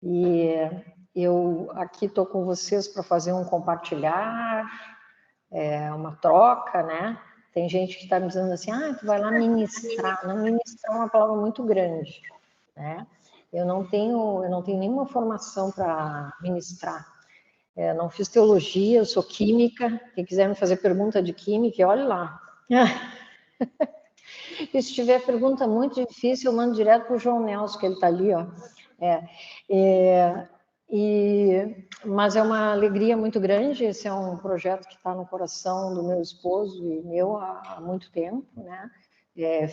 E eu aqui estou com vocês para fazer um compartilhar, uma troca, né? Tem gente que está me dizendo assim, tu vai lá ministrar. Não, ministrar é uma palavra muito grande, né? Eu não tenho nenhuma formação para ministrar. Não fiz teologia, eu sou química. Quem quiser me fazer pergunta de química, olhe lá. E se tiver pergunta muito difícil, eu mando direto para o João Nelson, que ele está ali, ó. Mas é uma alegria muito grande. Esse é um projeto que está no coração do meu esposo e meu há muito tempo, né?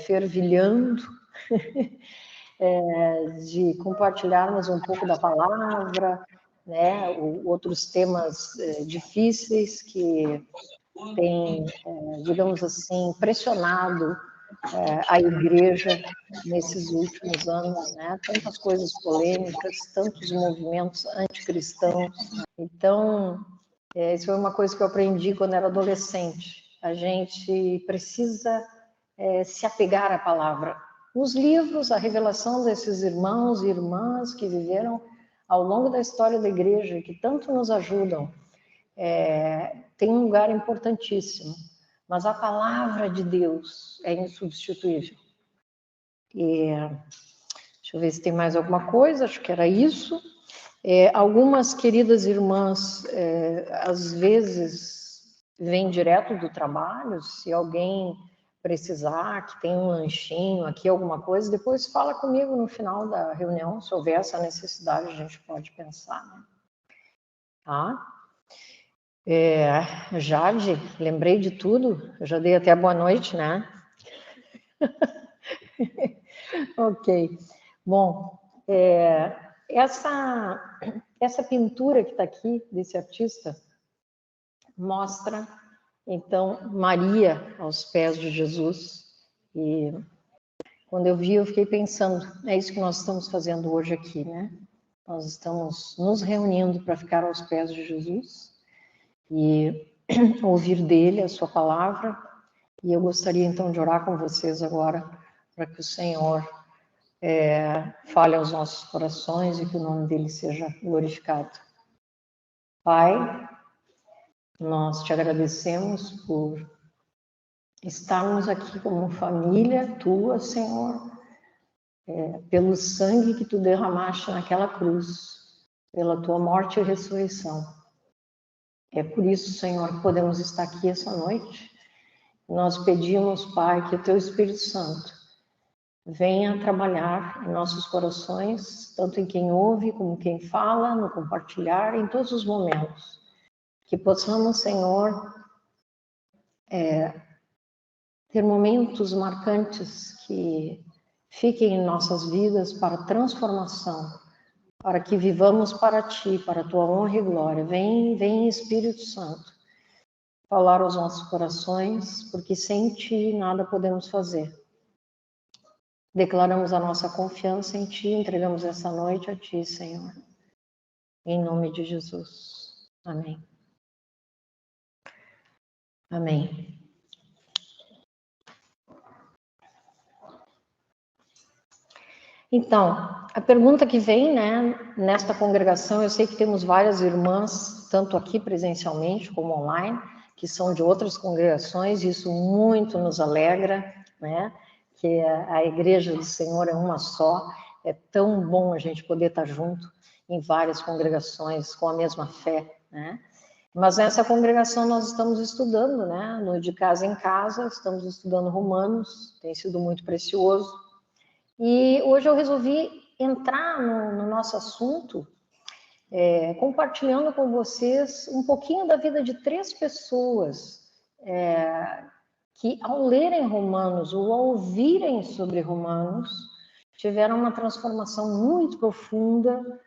Fervilhando, de compartilharmos um pouco da palavra, né? Outros temas difíceis que têm, digamos assim, pressionado a igreja nesses últimos anos, né? Tantas coisas polêmicas, tantos movimentos anticristãos. Então, isso foi uma coisa que eu aprendi quando era adolescente. A gente precisa se apegar à palavra. Os livros, a revelação desses irmãos e irmãs que viveram ao longo da história da igreja, que tanto nos ajudam, tem um lugar importantíssimo. Mas a palavra de Deus é insubstituível. Deixa eu ver se tem mais alguma coisa, acho que era isso. Algumas queridas irmãs, às vezes, vêm direto do trabalho, se alguém precisar, que tem um lanchinho aqui, alguma coisa, depois fala comigo no final da reunião, se houver essa necessidade, a gente pode pensar, né? Tá? Jade, lembrei de tudo, eu já dei até boa noite, né? Ok. Bom, essa pintura que está aqui, desse artista, mostra, então, Maria aos pés de Jesus. E quando eu vi, eu fiquei pensando, é isso que nós estamos fazendo hoje aqui, né? Nós estamos nos reunindo para ficar aos pés de Jesus e ouvir dele a sua palavra. E eu gostaria, então, de orar com vocês agora, para que o Senhor fale aos nossos corações e que o nome dele seja glorificado. Pai, nós te agradecemos por estarmos aqui como família tua, Senhor, pelo sangue que tu derramaste naquela cruz, pela tua morte e ressurreição. É por isso, Senhor, que podemos estar aqui essa noite. Nós pedimos, Pai, que o teu Espírito Santo venha trabalhar em nossos corações, tanto em quem ouve como quem fala, no compartilhar, em todos os momentos. Que possamos, Senhor, ter momentos marcantes que fiquem em nossas vidas para transformação, para que vivamos para Ti, para a Tua honra e glória. Vem Espírito Santo, falar aos nossos corações, porque sem Ti nada podemos fazer. Declaramos a nossa confiança em Ti, entregamos essa noite a Ti, Senhor. Em nome de Jesus. Amém. Amém. Então, a pergunta que vem, né, nesta congregação, eu sei que temos várias irmãs, tanto aqui presencialmente como online, que são de outras congregações, e isso muito nos alegra, né, que a igreja do Senhor é uma só, é tão bom a gente poder estar junto em várias congregações com a mesma fé, né. Mas nessa congregação nós estamos estudando, né, no De Casa em Casa, estamos estudando Romanos, tem sido muito precioso. E hoje eu resolvi entrar no nosso assunto, compartilhando com vocês um pouquinho da vida de 3 pessoas que, ao lerem Romanos ou ao ouvirem sobre Romanos, tiveram uma transformação muito profunda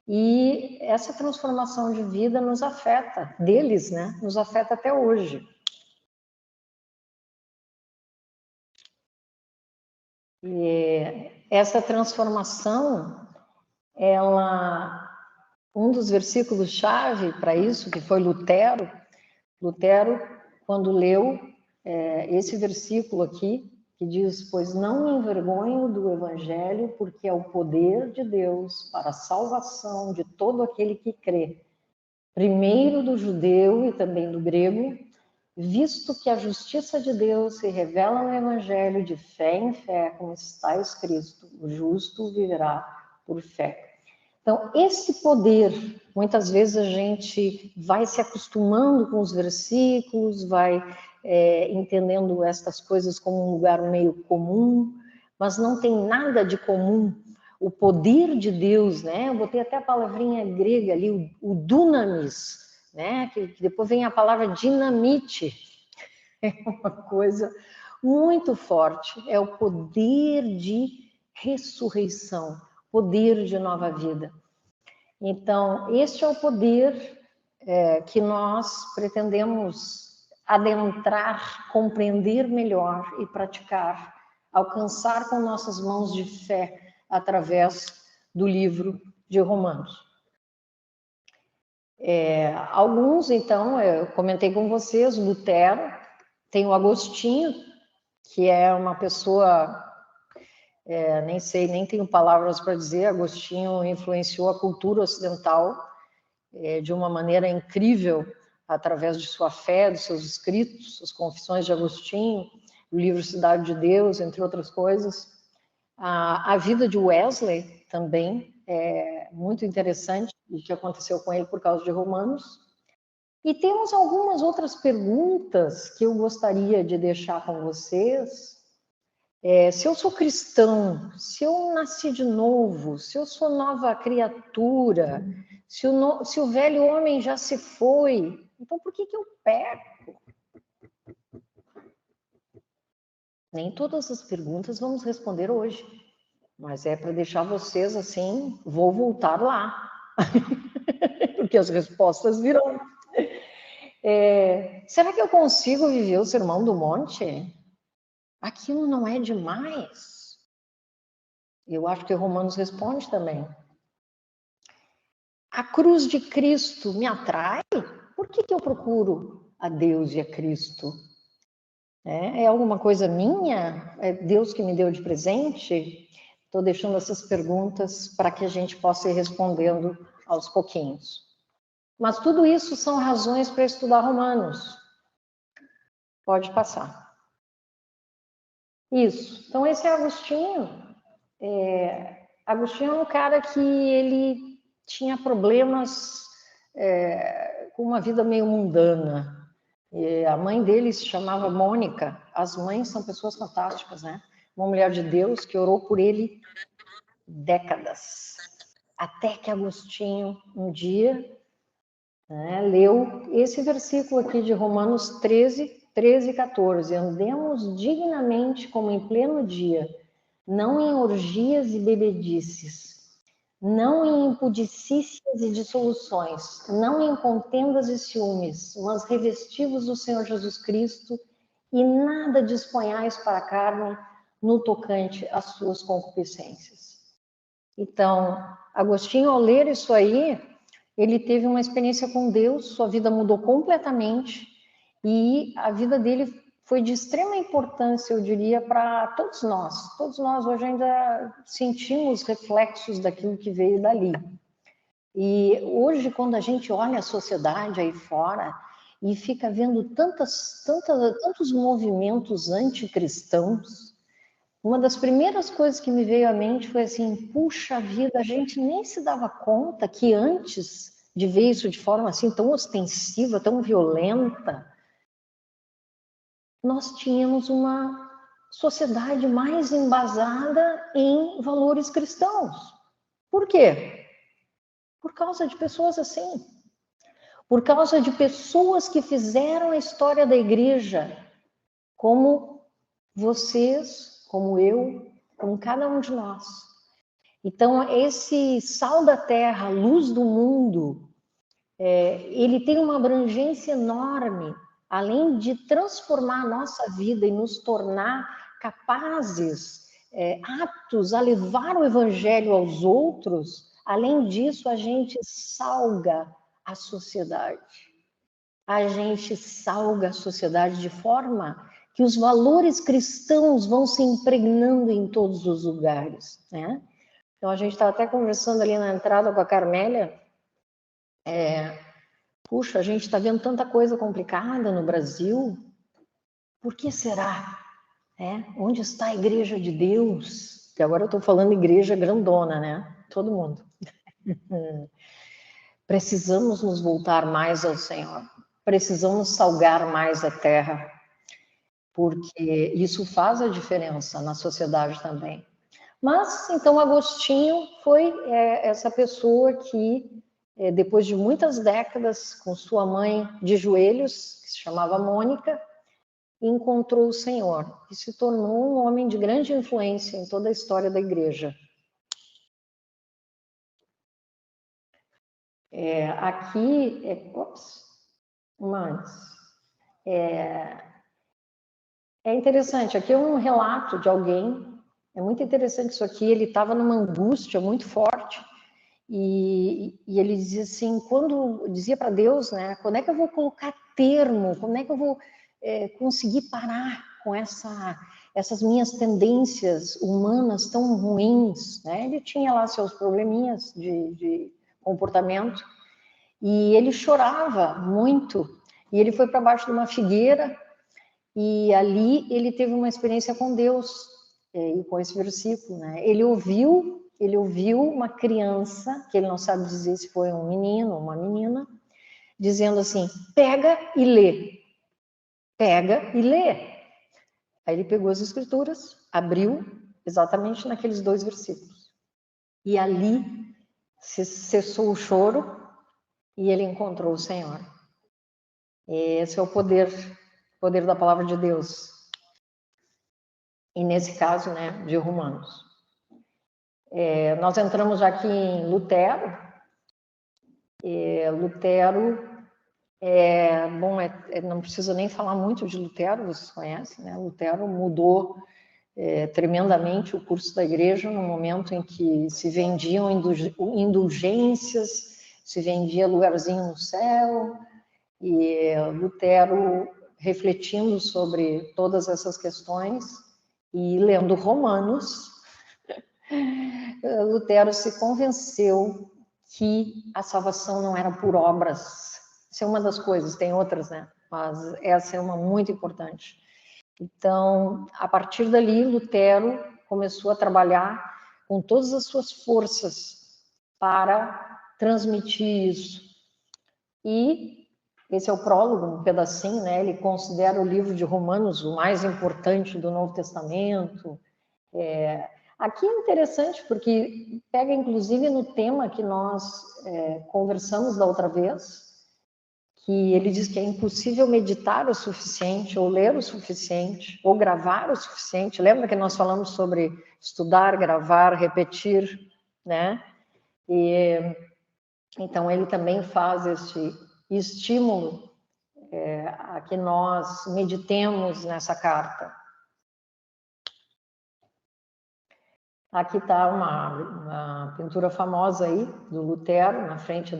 e essa transformação de vida nos afeta, deles, né? Nos afeta até hoje. E essa transformação, um dos versículos-chave para isso, que foi Lutero, quando leu esse versículo aqui, que diz: pois não me envergonho do Evangelho, porque é o poder de Deus para a salvação de todo aquele que crê, primeiro do judeu e também do grego, visto que a justiça de Deus se revela no Evangelho de fé em fé, como está escrito: o justo viverá por fé. Então, esse poder, muitas vezes a gente vai se acostumando com os versículos, vai entendendo estas coisas como um lugar meio comum, mas não tem nada de comum. O poder de Deus, né? Eu botei até a palavrinha grega ali, o dunamis, né? Que depois vem a palavra dinamite. É uma coisa muito forte. É o poder de ressurreição, poder de nova vida. Então, este é o poder que nós pretendemos adentrar, compreender melhor e praticar, alcançar com nossas mãos de fé através do livro de Romanos. Alguns, então, eu comentei com vocês, Lutero, tem o Agostinho, que é uma pessoa, nem sei, nem tenho palavras para dizer, Agostinho influenciou a cultura ocidental de uma maneira incrível, através de sua fé, dos seus escritos, as Confissões de Agostinho, o livro Cidade de Deus, entre outras coisas. A vida de Wesley também é muito interessante, o que aconteceu com ele por causa de Romanos. E temos algumas outras perguntas que eu gostaria de deixar com vocês. Se eu sou cristão, se eu nasci de novo, se eu sou nova criatura, se o velho homem já se foi, então por que eu peco? Nem todas as perguntas vamos responder hoje, mas é para deixar vocês assim, vou voltar lá, porque as respostas virão. Será que eu consigo viver o Sermão do Monte? Aquilo não é demais? Eu acho que Romanos responde também. A cruz de Cristo me atrai? Por que eu procuro a Deus e a Cristo? É alguma coisa minha? É Deus que me deu de presente? Estou deixando essas perguntas para que a gente possa ir respondendo aos pouquinhos. Mas tudo isso são razões para estudar Romanos. Pode passar. Isso. Então, esse é Agostinho. Agostinho é um cara que ele tinha problemas com uma vida meio mundana. E a mãe dele se chamava Mônica. As mães são pessoas fantásticas, né? Uma mulher de Deus que orou por ele décadas. Até que Agostinho, um dia, leu esse versículo aqui de Romanos 13 e 14. Andemos dignamente como em pleno dia, não em orgias e bebedices, não em impudicícias e dissoluções, não em contendas e ciúmes, mas revestivos do Senhor Jesus Cristo, e nada disponhais para a carne no tocante às suas concupiscências. Então, Agostinho, ao ler isso aí, ele teve uma experiência com Deus, sua vida mudou completamente, e a vida dele foi de extrema importância, eu diria, para todos nós. Todos nós hoje ainda sentimos reflexos daquilo que veio dali. E hoje, quando a gente olha a sociedade aí fora e fica vendo tantos movimentos anticristãos, uma das primeiras coisas que me veio à mente foi assim: puxa vida, a gente nem se dava conta que antes de ver isso de forma assim tão ostensiva, tão violenta, nós tínhamos uma sociedade mais embasada em valores cristãos. Por quê? Por causa de pessoas assim. Por causa de pessoas que fizeram a história da igreja, como vocês, como eu, como cada um de nós. Então, esse sal da terra, luz do mundo, ele tem uma abrangência enorme. Além de transformar a nossa vida e nos tornar capazes, aptos a levar o evangelho aos outros, além disso, a gente salga a sociedade. A gente salga a sociedade de forma que os valores cristãos vão se impregnando em todos os lugares, né? Então, a gente está até conversando ali na entrada com a Carmélia, puxa, a gente está vendo tanta coisa complicada no Brasil, por que será? Onde está a igreja de Deus? Que agora eu estou falando igreja grandona, né? Todo mundo. Precisamos nos voltar mais ao Senhor. Precisamos salgar mais a terra, porque isso faz a diferença na sociedade também. Mas, então, Agostinho foi essa pessoa que, depois de muitas décadas, com sua mãe de joelhos, que se chamava Mônica, encontrou o Senhor e se tornou um homem de grande influência em toda a história da igreja. Aqui, é interessante, aqui é um relato de alguém, é muito interessante isso aqui, ele estava numa angústia muito forte, e ele dizia assim, dizia para Deus, né, quando é que eu vou colocar termo, como é que eu vou conseguir parar com essas minhas tendências humanas tão ruins, né? Ele tinha lá seus probleminhas de comportamento, e ele chorava muito, e ele foi para baixo de uma figueira, e ali ele teve uma experiência com Deus, e com esse versículo, né? Ele ouviu uma criança, que ele não sabe dizer se foi um menino ou uma menina, dizendo assim, pega e lê. Pega e lê. Aí ele pegou as escrituras, abriu exatamente naqueles 2 versículos. E ali cessou o choro e ele encontrou o Senhor. Esse é o poder da palavra de Deus. E nesse caso, né, de Romanos. Nós entramos aqui em Lutero. Lutero, não precisa nem falar muito de Lutero, vocês conhecem, né? Lutero mudou tremendamente o curso da igreja no momento em que se vendiam indulgências, se vendia lugarzinho no céu, e Lutero, refletindo sobre todas essas questões e lendo Romanos, Lutero se convenceu que a salvação não era por obras. Isso é uma das coisas, tem outras, né? Mas essa é uma muito importante. Então, a partir dali, Lutero começou a trabalhar com todas as suas forças para transmitir isso. E esse é o prólogo, um pedacinho, né? Ele considera o livro de Romanos o mais importante do Novo Testamento. Aqui é interessante porque pega inclusive no tema que nós conversamos da outra vez, que ele diz que é impossível meditar o suficiente, ou ler o suficiente, ou gravar o suficiente. Lembra que nós falamos sobre estudar, gravar, repetir, né? E então ele também faz este estímulo a que nós meditemos nessa carta. Aqui está uma pintura famosa aí, do Lutero, na frente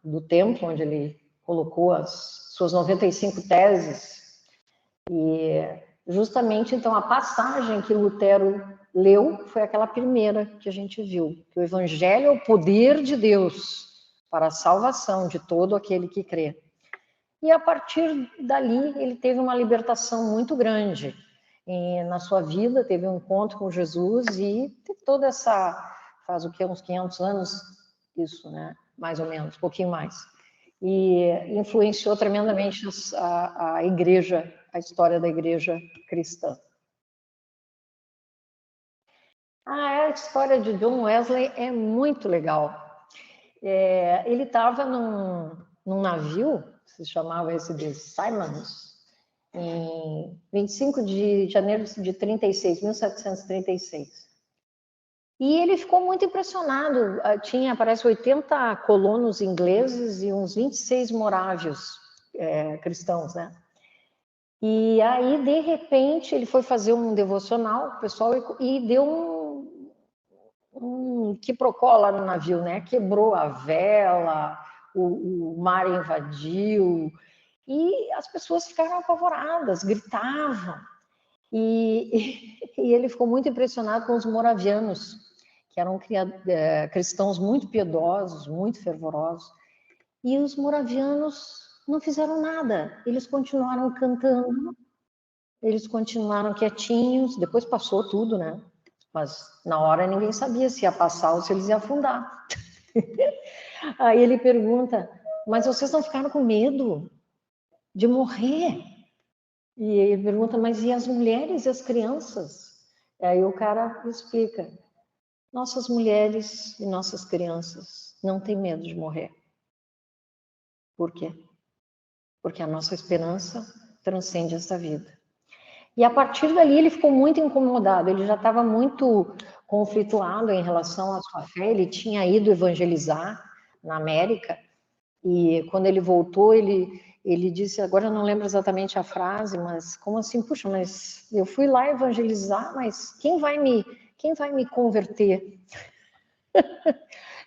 do templo, onde ele colocou as suas 95 teses. E justamente, então, a passagem que Lutero leu foi aquela primeira que a gente viu, que o Evangelho é o poder de Deus para a salvação de todo aquele que crê. E a partir dali, ele teve uma libertação muito grande na sua vida, teve um encontro com Jesus e teve toda essa, faz o que, uns 500 anos, isso, né? Mais ou menos, um pouquinho mais. E influenciou tremendamente a igreja, a história da igreja cristã. A história de John Wesley é muito legal. Ele estava num navio, se chamava esse de Simons, em 25 de janeiro de 1736. E ele ficou muito impressionado. Tinha, parece, 80 colonos ingleses e uns 26 morávios cristãos, né? E aí, de repente, ele foi fazer um devocional com o pessoal e deu um quiprocó lá no navio, né? Quebrou a vela, o mar invadiu, E as pessoas ficaram apavoradas, gritavam. E ele ficou muito impressionado com os moravianos, que eram cristãos muito piedosos, muito fervorosos. E os moravianos não fizeram nada, eles continuaram cantando, eles continuaram quietinhos, depois passou tudo, né? Mas na hora ninguém sabia se ia passar ou se eles iam afundar. Aí ele pergunta, mas vocês não ficaram com medo de morrer? E ele pergunta, mas e as mulheres e as crianças? Aí o cara explica, nossas mulheres e nossas crianças não têm medo de morrer. Por quê? Porque a nossa esperança transcende essa vida. E a partir dali ele ficou muito incomodado, ele já estava muito conflituado em relação à sua fé, ele tinha ido evangelizar na América, e quando ele voltou, ele disse, agora eu não lembro exatamente a frase, mas como assim, puxa, mas eu fui lá evangelizar, mas quem vai me converter?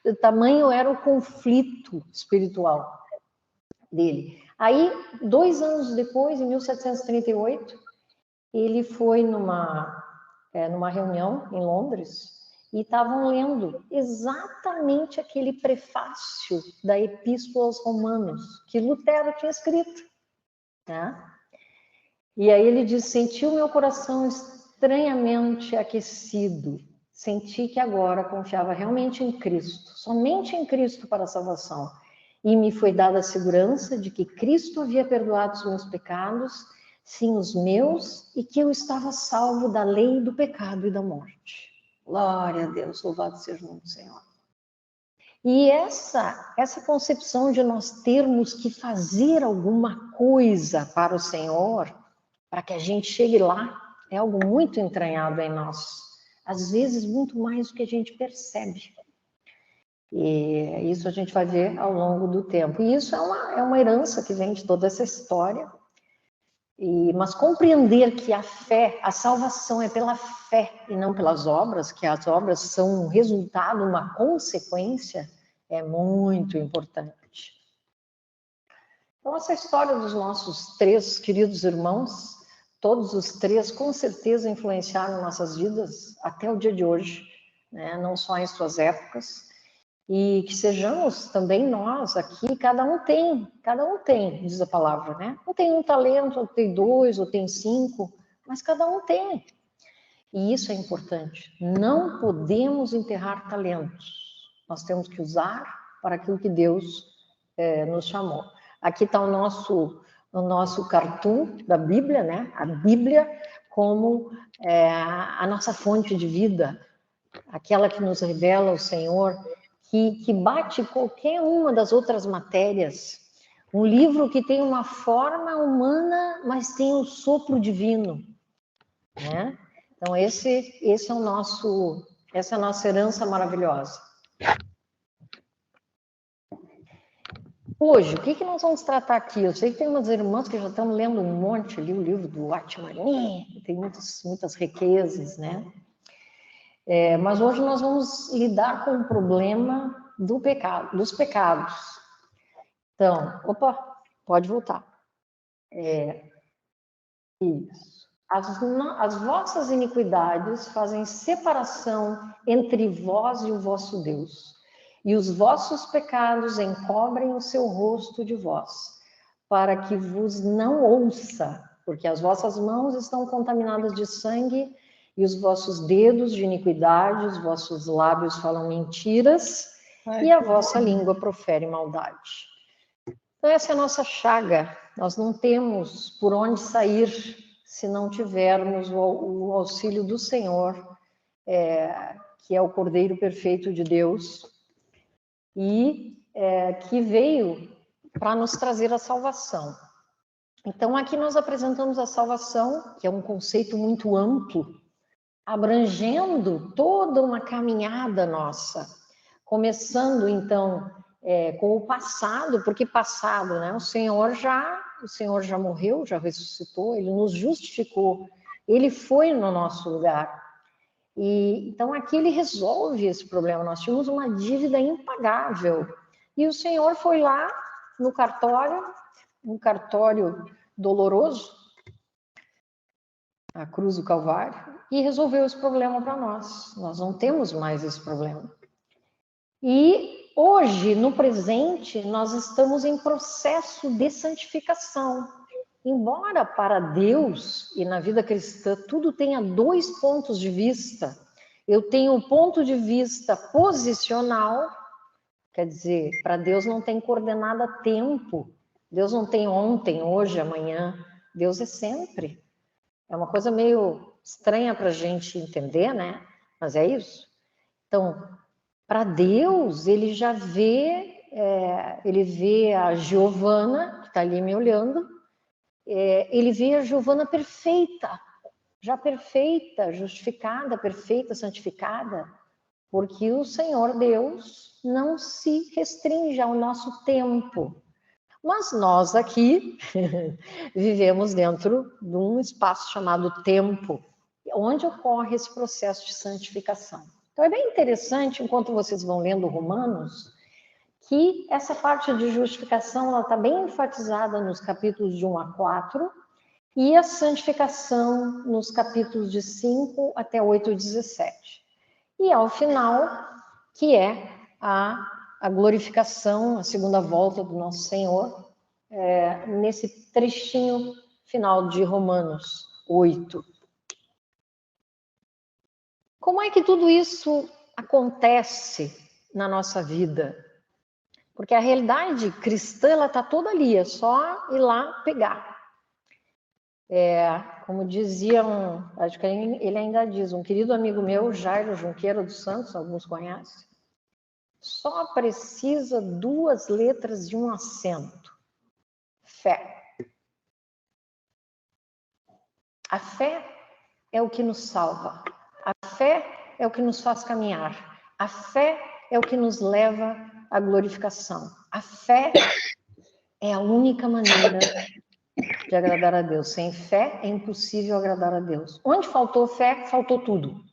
O tamanho era o conflito espiritual dele. Aí, 2 anos depois, em 1738, ele foi numa reunião em Londres e estavam lendo exatamente aquele prefácio da Epístola aos Romanos que Lutero tinha escrito. Né? E aí ele diz, senti o meu coração estranhamente aquecido, senti que agora confiava realmente em Cristo, somente em Cristo para a salvação. E me foi dada a segurança de que Cristo havia perdoado os meus pecados, sim os meus, e que eu estava salvo da lei do pecado e da morte. Glória a Deus, louvado seja o nome do Senhor. E essa concepção de nós termos que fazer alguma coisa para o Senhor, para que a gente chegue lá, é algo muito entranhado em nós. Às vezes, muito mais do que a gente percebe. E isso a gente vai ver ao longo do tempo. E isso é uma herança que vem de toda essa história. Mas compreender que a fé, a salvação é pela fé e não pelas obras, que as obras são um resultado, uma consequência, é muito importante. Então, essa história dos nossos 3 queridos irmãos, todos os 3 com certeza influenciaram nossas vidas até o dia de hoje, né? Não só em suas épocas, e que sejamos também nós aqui, cada um tem, diz a palavra, né? Um tem um talento, outro tem 2, ou tem 5, mas cada um tem. E isso é importante. Não podemos enterrar talentos. Nós temos que usar para aquilo que Deus nos chamou. Aqui está o nosso cartoon da Bíblia, né? A Bíblia como a nossa fonte de vida, aquela que nos revela o Senhor, que bate qualquer uma das outras matérias. Um livro que tem uma forma humana, mas tem um sopro divino, né? Então essa é a nossa herança maravilhosa. Hoje, o que nós vamos tratar aqui? Eu sei que tem umas irmãs que já estão lendo um monte ali, o livro do Atmani, tem muitas riquezas, né? Mas hoje nós vamos lidar com o problema dos pecados. Então, pode voltar. Isso. As vossas iniquidades fazem separação entre vós e o vosso Deus, e os vossos pecados encobrem o seu rosto de vós, para que vos não ouça, porque as vossas mãos estão contaminadas de sangue, e os vossos dedos de iniquidade, os vossos lábios falam mentiras, e a vossa língua profere maldade. Então, essa é a nossa chaga. Nós não temos por onde sair se não tivermos o auxílio do Senhor, que é o Cordeiro Perfeito de Deus, e que veio para nos trazer a salvação. Então, aqui nós apresentamos a salvação, que é um conceito muito amplo, abrangendo toda uma caminhada nossa, começando, então, com o passado, porque passado, né? O Senhor já morreu, já ressuscitou, ele nos justificou, ele foi no nosso lugar. E então aqui ele resolve esse problema. Nós tínhamos uma dívida impagável. E o Senhor foi lá no cartório um cartório doloroso, a cruz do Calvário, e resolveu esse problema para nós. Nós não temos mais esse problema. E hoje, no presente, nós estamos em processo de santificação. Embora para Deus e na vida cristã tudo tenha dois pontos de vista, eu tenho o ponto de vista posicional, quer dizer, para Deus não tem coordenada tempo, Deus não tem ontem, hoje, amanhã, Deus é sempre. É uma coisa meio estranha para a gente entender, né? Mas é isso. Então, para Deus, ele já vê, ele vê a Giovana, que está ali me olhando, ele vê a Giovana perfeita, já perfeita, justificada, perfeita, santificada, porque o Senhor Deus não se restringe ao nosso tempo. Mas nós aqui vivemos dentro de um espaço chamado tempo, onde ocorre esse processo de santificação. Então é bem interessante, enquanto vocês vão lendo Romanos, que essa parte de justificação ela está bem enfatizada nos capítulos de 1 a 4 e a santificação nos capítulos de 5 até 8 e 17. E ao final, que é a glorificação, a segunda volta do nosso Senhor, nesse trechinho final de Romanos 8. Como é que tudo isso acontece na nossa vida? Porque a realidade cristã, ela está toda ali, é só ir lá pegar. Como diziam, acho que ele ainda diz, um querido amigo meu, Jairo Junqueira dos Santos, alguns conhecem, só precisa 2 letras de um acento. Fé. A fé é o que nos salva. A fé é o que nos faz caminhar. A fé é o que nos leva à glorificação. A fé é a única maneira de agradar a Deus. Sem fé é impossível agradar a Deus. Onde faltou fé, faltou tudo.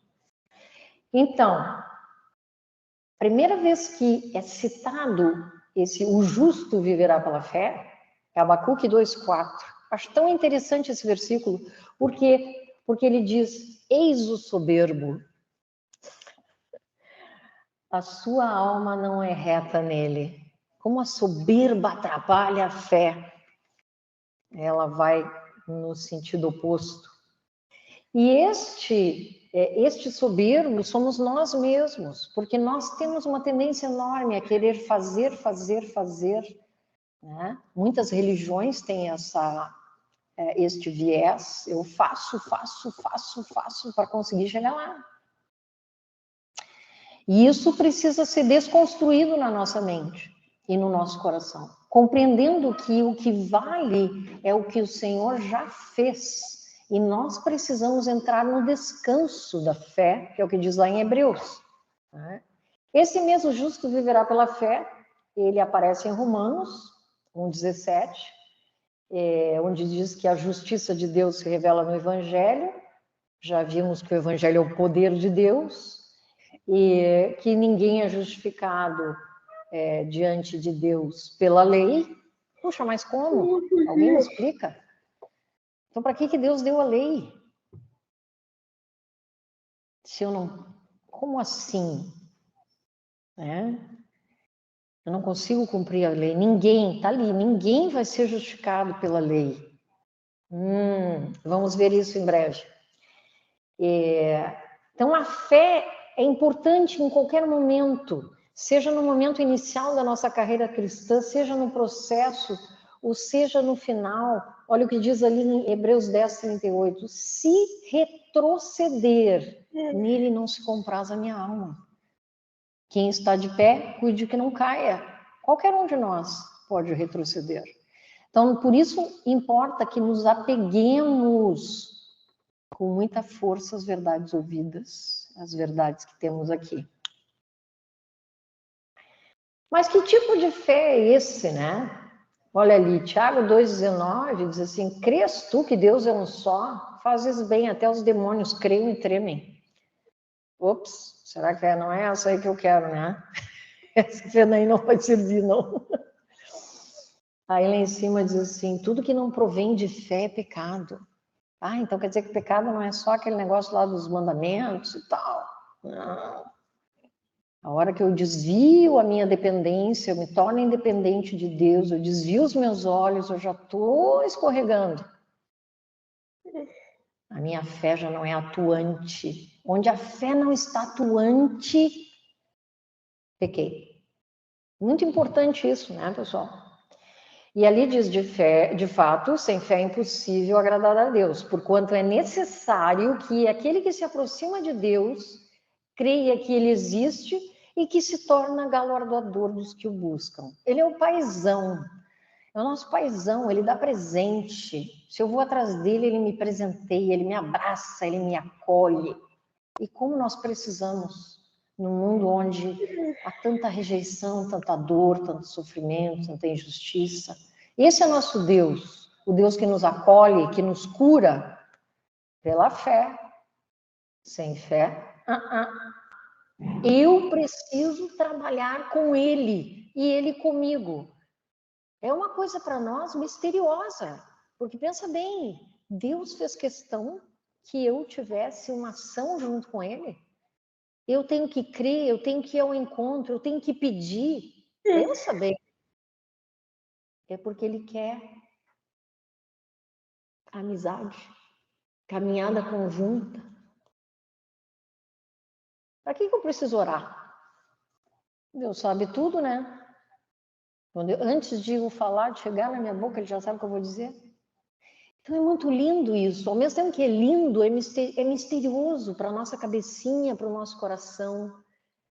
Então, primeira vez que é citado o justo viverá pela fé, é Abacuque 2,4. Acho tão interessante esse versículo, porque ele diz, eis o soberbo, a sua alma não é reta nele. Como a soberba atrapalha a fé, ela vai no sentido oposto. E este soberbo somos nós mesmos, porque nós temos uma tendência enorme a querer fazer, né? Muitas religiões têm este viés, eu faço para conseguir chegar lá. E isso precisa ser desconstruído na nossa mente e no nosso coração, compreendendo que o que vale é o que o Senhor já fez. E nós precisamos entrar no descanso da fé, que é o que diz lá em Hebreus. Né? Esse mesmo justo viverá pela fé, ele aparece em Romanos 1,17, onde diz que a justiça de Deus se revela no Evangelho. Já vimos que o Evangelho é o poder de Deus e que ninguém é justificado diante de Deus pela lei. Puxa, mas como? Alguém me explica? Então, para que Deus deu a lei? Se eu não... Como assim? Eu não consigo cumprir a lei. Ninguém, tá ali, ninguém vai ser justificado pela lei. Vamos ver isso em breve. Então, a fé é importante em qualquer momento, seja no momento inicial da nossa carreira cristã, seja no processo, ou seja no final. Olha o que diz ali em Hebreus 10, 38. Se retroceder, nele não se compraz a minha alma. Quem está de pé, cuide que não caia. Qualquer um de nós pode retroceder. Então, por isso importa que nos apeguemos com muita força às verdades ouvidas, às verdades que temos aqui. Mas que tipo de fé é esse, né? Olha ali, Tiago 2,19 diz assim, crês tu que Deus é um só? Fazes bem, até os demônios creem e tremem. Ops, será que não é essa aí que eu quero, né? Essa fé aí não vai servir, não. Aí lá em cima diz assim, tudo que não provém de fé é pecado. Ah, então quer dizer que pecado não é só aquele negócio lá dos mandamentos e tal. Não. A hora que eu desvio a minha dependência, eu me torno independente de Deus, eu desvio os meus olhos, eu já estou escorregando. A minha fé já não é atuante. Onde a fé não está atuante, pequei. Muito importante isso, né, pessoal? E ali diz de fé, de fato, sem fé é impossível agradar a Deus, porquanto é necessário que aquele que se aproxima de Deus creia que ele existe e que se torna galardoador dos que o buscam. Ele é o paizão, é o nosso paizão, ele dá presente. Se eu vou atrás dele, ele me presenteia, ele me abraça, ele me acolhe. E como nós precisamos, num mundo onde há tanta rejeição, tanta dor, tanto sofrimento, tanta injustiça. Esse é nosso Deus, o Deus que nos acolhe, que nos cura pela fé. Sem fé, eu preciso trabalhar com Ele e Ele comigo. É uma coisa para nós misteriosa, porque pensa bem, Deus fez questão que eu tivesse uma ação junto com Ele. Eu tenho que crer, eu tenho que ir ao encontro, eu tenho que pedir. Pensa bem. É porque Ele quer amizade, caminhada conjunta. Para que eu preciso orar? Deus sabe tudo, né? Antes de eu falar, de chegar na minha boca, Ele já sabe o que eu vou dizer. Então é muito lindo isso. Ao mesmo tempo que é lindo, é misterioso para a nossa cabecinha, para o nosso coração.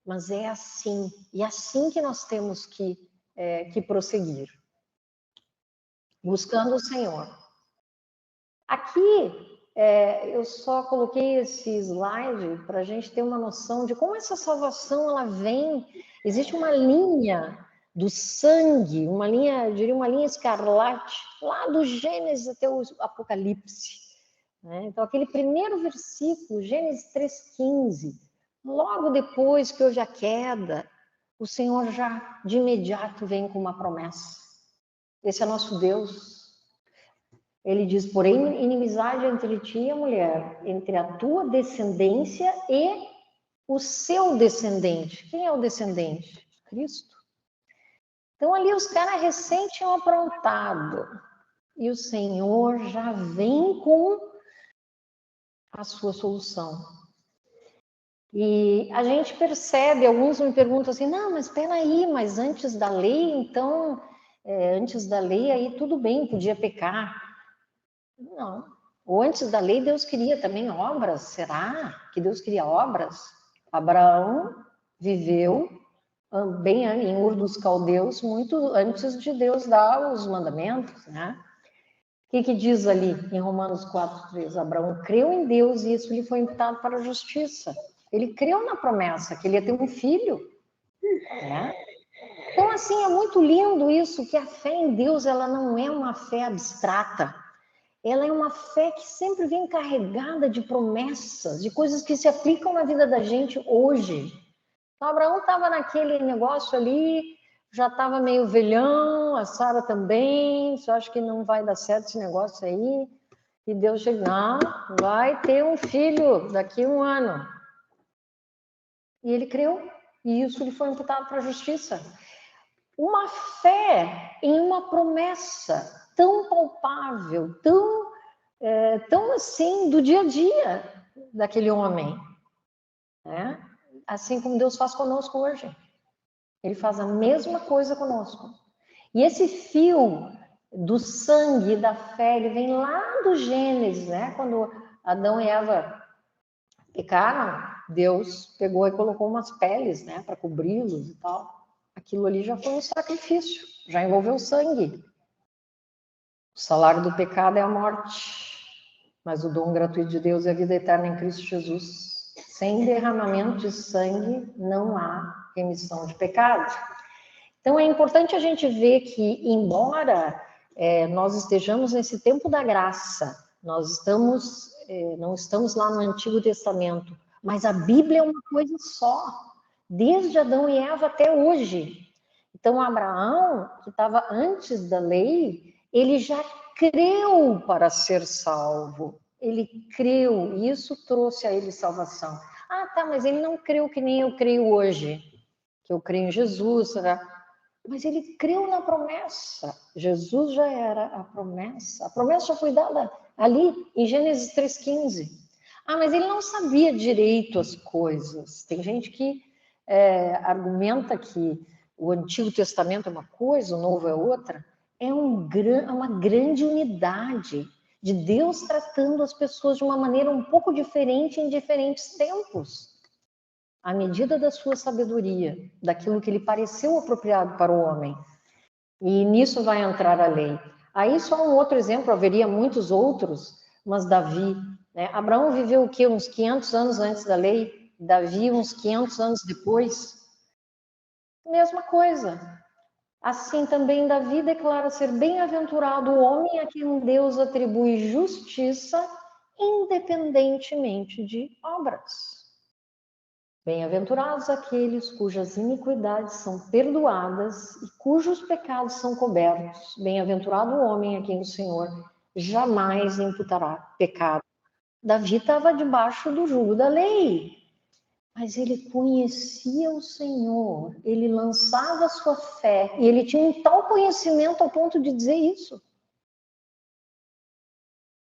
Mas é assim. E é assim que nós temos que prosseguir. Buscando o Senhor. Aqui, eu só coloquei esse slide para a gente ter uma noção de como essa salvação ela vem. Existe uma linha do sangue, uma linha, eu diria uma linha escarlate, lá do Gênesis até o Apocalipse. Né? Então, aquele primeiro versículo, Gênesis 3,15, logo depois que houve a queda, o Senhor já de imediato vem com uma promessa. Esse é nosso Deus. Ele diz, porém, inimizade entre ti e a mulher, entre a tua descendência e o seu descendente. Quem é o descendente? Cristo. Então, ali os caras recém tinham aprontado. E o Senhor já vem com a sua solução. E a gente percebe, alguns me perguntam assim, não, mas espera aí, mas antes da lei, então, antes da lei, aí tudo bem, podia pecar. Não. Ou antes da lei, Deus queria também obras. Será que Deus queria obras? Abraão viveu bem em Ur dos Caldeus, muito antes de Deus dar os mandamentos, né? O que diz ali em Romanos 4,3? Abraão creu em Deus e isso lhe foi imputado para a justiça. Ele creu na promessa que ele ia ter um filho, né? Então, assim, é muito lindo isso, que a fé em Deus, ela não é uma fé abstrata. Ela é uma fé que sempre vem carregada de promessas, de coisas que se aplicam na vida da gente hoje. Então, Abraão estava naquele negócio ali, já estava meio velhão, a Sara também, só acho que não vai dar certo esse negócio aí. E Deus chega, não, vai ter um filho daqui a 1 ano. E ele creu, e isso lhe foi imputado para a justiça. Uma fé em uma promessa tão palpável, tão assim, do dia a dia daquele homem. Né? Assim como Deus faz conosco hoje. Ele faz a mesma coisa conosco. E esse fio do sangue da fé, ele vem lá do Gênesis, né? Quando Adão e Eva pecaram, Deus pegou e colocou umas peles, né? Para cobri-los e tal. Aquilo ali já foi um sacrifício, já envolveu sangue. O salário do pecado é a morte, mas o dom gratuito de Deus é a vida eterna em Cristo Jesus. Sem derramamento de sangue não há remissão de pecado. Então é importante a gente ver que, embora nós estejamos nesse tempo da graça, nós não estamos lá no Antigo Testamento, mas a Bíblia é uma coisa só, desde Adão e Eva até hoje. Então, Abraão, que estava antes da lei, ele já creu para ser salvo. Ele creu, e isso trouxe a ele salvação. Ah, tá, mas ele não creu que nem eu creio hoje, que eu creio em Jesus, né? Mas ele creu na promessa. Jesus já era a promessa. A promessa já foi dada ali em Gênesis 3,15. Ah, mas ele não sabia direito as coisas. Tem gente que argumenta que o Antigo Testamento é uma coisa, o Novo é outra. É uma grande unidade de Deus tratando as pessoas de uma maneira um pouco diferente em diferentes tempos, à medida da sua sabedoria, daquilo que lhe pareceu apropriado para o homem. E nisso vai entrar a lei. Aí só um outro exemplo, haveria muitos outros, mas Davi, né? Abraão viveu o quê? Uns 500 anos antes da lei, Davi uns 500 anos depois. Mesma coisa. Assim também Davi declara ser bem-aventurado o homem a quem Deus atribui justiça, independentemente de obras. Bem-aventurados aqueles cujas iniquidades são perdoadas e cujos pecados são cobertos. Bem-aventurado o homem a quem o Senhor jamais imputará pecado. Davi estava debaixo do jugo da lei, mas ele conhecia o Senhor, ele lançava a sua fé, e ele tinha um tal conhecimento ao ponto de dizer isso.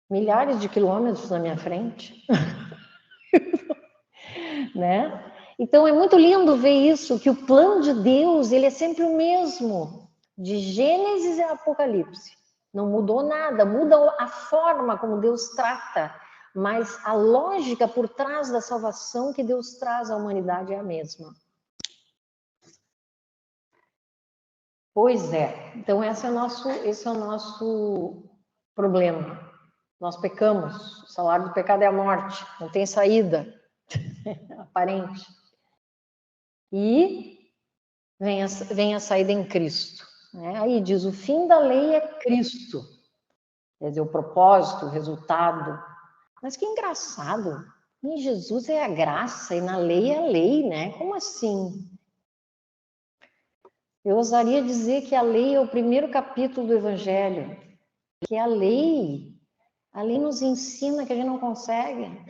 Milhares de quilômetros na minha frente. Né? Então é muito lindo ver isso, que o plano de Deus, ele é sempre o mesmo, de Gênesis a Apocalipse. Não mudou nada, muda a forma como Deus trata, mas a lógica por trás da salvação que Deus traz à humanidade é a mesma. Pois é. Então esse é o nosso problema. Nós pecamos, o salário do pecado é a morte, não tem saída aparente. E vem a saída em Cristo. Né? Aí diz, o fim da lei é Cristo. Quer dizer, o propósito, o resultado. Mas que engraçado. Em Jesus é a graça e na lei é a lei, né? Como assim? Eu ousaria dizer que a lei é o primeiro capítulo do Evangelho. Que a lei nos ensina que a gente não consegue.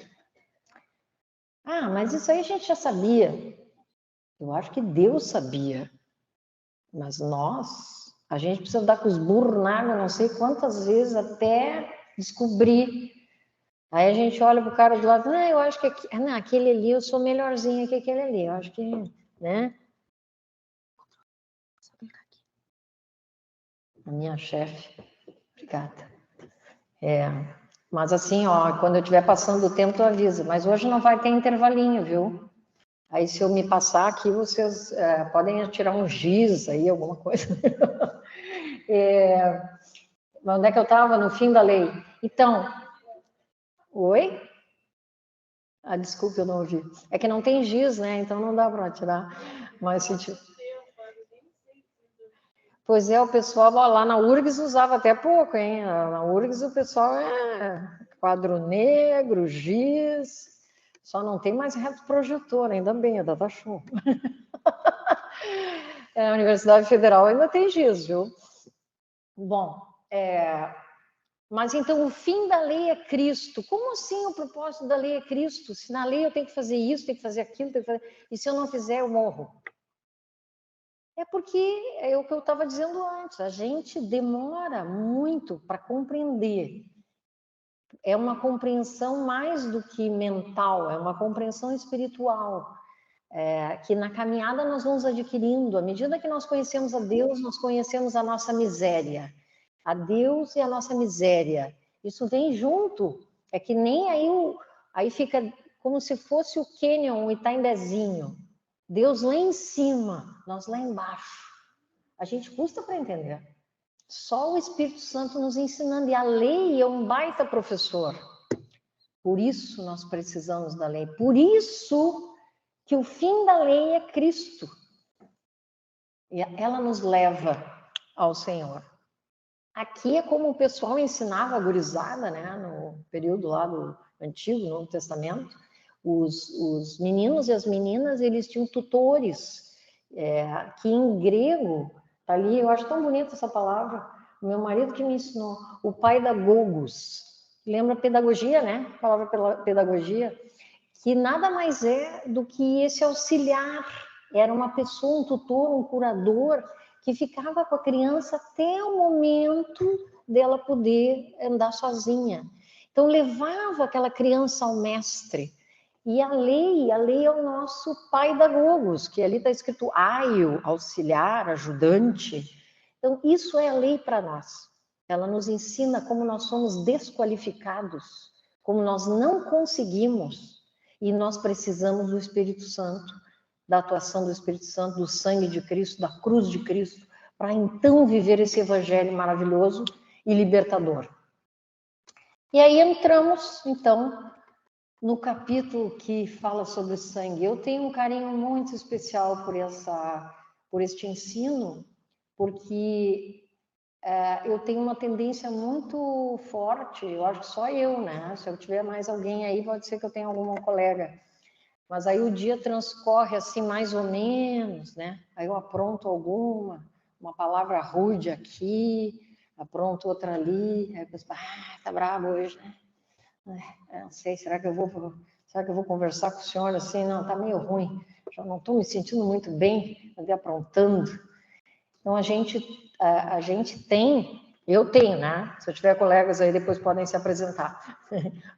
Ah, mas isso aí a gente já sabia. Eu acho que Deus sabia. Mas a gente precisa dar com os burros na água, não sei quantas vezes, até descobrir. Aí a gente olha para o cara do lado, eu acho que aquele ali eu sou melhorzinha que aquele ali, eu acho que, né? A minha chefe, obrigada. Mas assim, ó, quando eu estiver passando o tempo, tu avisa. Mas hoje não vai ter intervalinho, viu? Aí se eu me passar aqui, vocês podem tirar um giz aí, alguma coisa. Onde é que eu estava? No fim da lei. Então, oi? Ah, desculpa, eu não ouvi. É que não tem giz, né? Então não dá para tirar. Mas se Pois é, o pessoal lá na URGS usava até pouco, hein? Na URGS o pessoal quadro negro, giz, só não tem mais reto projetor, ainda bem, a data show. A Universidade Federal ainda tem giz, viu? Bom, mas então o fim da lei é Cristo. Como assim o propósito da lei é Cristo? Se na lei eu tenho que fazer isso, tenho que fazer aquilo, e se eu não fizer, eu morro. É porque é o que eu estava dizendo antes, a gente demora muito para compreender. É uma compreensão mais do que mental, é uma compreensão espiritual, que na caminhada nós vamos adquirindo. À medida que nós conhecemos a Deus, nós conhecemos a nossa miséria. A Deus e a nossa miséria. Isso vem junto. É que nem aí fica como se fosse o Canyon, o Itaimbezinho. Deus lá em cima, nós lá embaixo. A gente custa para entender. Só o Espírito Santo nos ensinando. E a lei é um baita professor. Por isso nós precisamos da lei. Por isso que o fim da lei é Cristo. E ela nos leva ao Senhor. Aqui é como o pessoal ensinava a gurizada, né? No período lá do Antigo, Novo Testamento. Os meninos e as meninas, eles tinham tutores que em grego, tá ali, eu acho tão bonita essa palavra, o meu marido que me ensinou, o paidagogos. Lembra pedagogia, né? A palavra pedagogia, que nada mais é do que esse auxiliar. Era uma pessoa, um tutor, um curador, que ficava com a criança até o momento dela poder andar sozinha. Então, levava aquela criança ao mestre. E a lei é o nosso paidagogos, que ali está escrito aio, auxiliar, ajudante. Então, isso é a lei para nós. Ela nos ensina como nós somos desqualificados, como nós não conseguimos, e nós precisamos do Espírito Santo, da atuação do Espírito Santo, do sangue de Cristo, da cruz de Cristo, para então viver esse evangelho maravilhoso e libertador. E aí entramos, então, no capítulo que fala sobre o sangue. Eu tenho um carinho muito especial por este ensino, porque eu tenho uma tendência muito forte, eu acho que só eu, né? Se eu tiver mais alguém aí, pode ser que eu tenha alguma colega. Mas aí o dia transcorre assim, mais ou menos, né? Aí eu apronto uma palavra rude aqui, apronto outra ali, aí eu penso, tá bravo hoje, né? Não sei, será que eu vou conversar com o senhor assim? Não, tá meio ruim, já não estou me sentindo muito bem, andei aprontando. Então a gente tem, eu tenho, né? Se eu tiver colegas aí, depois podem se apresentar.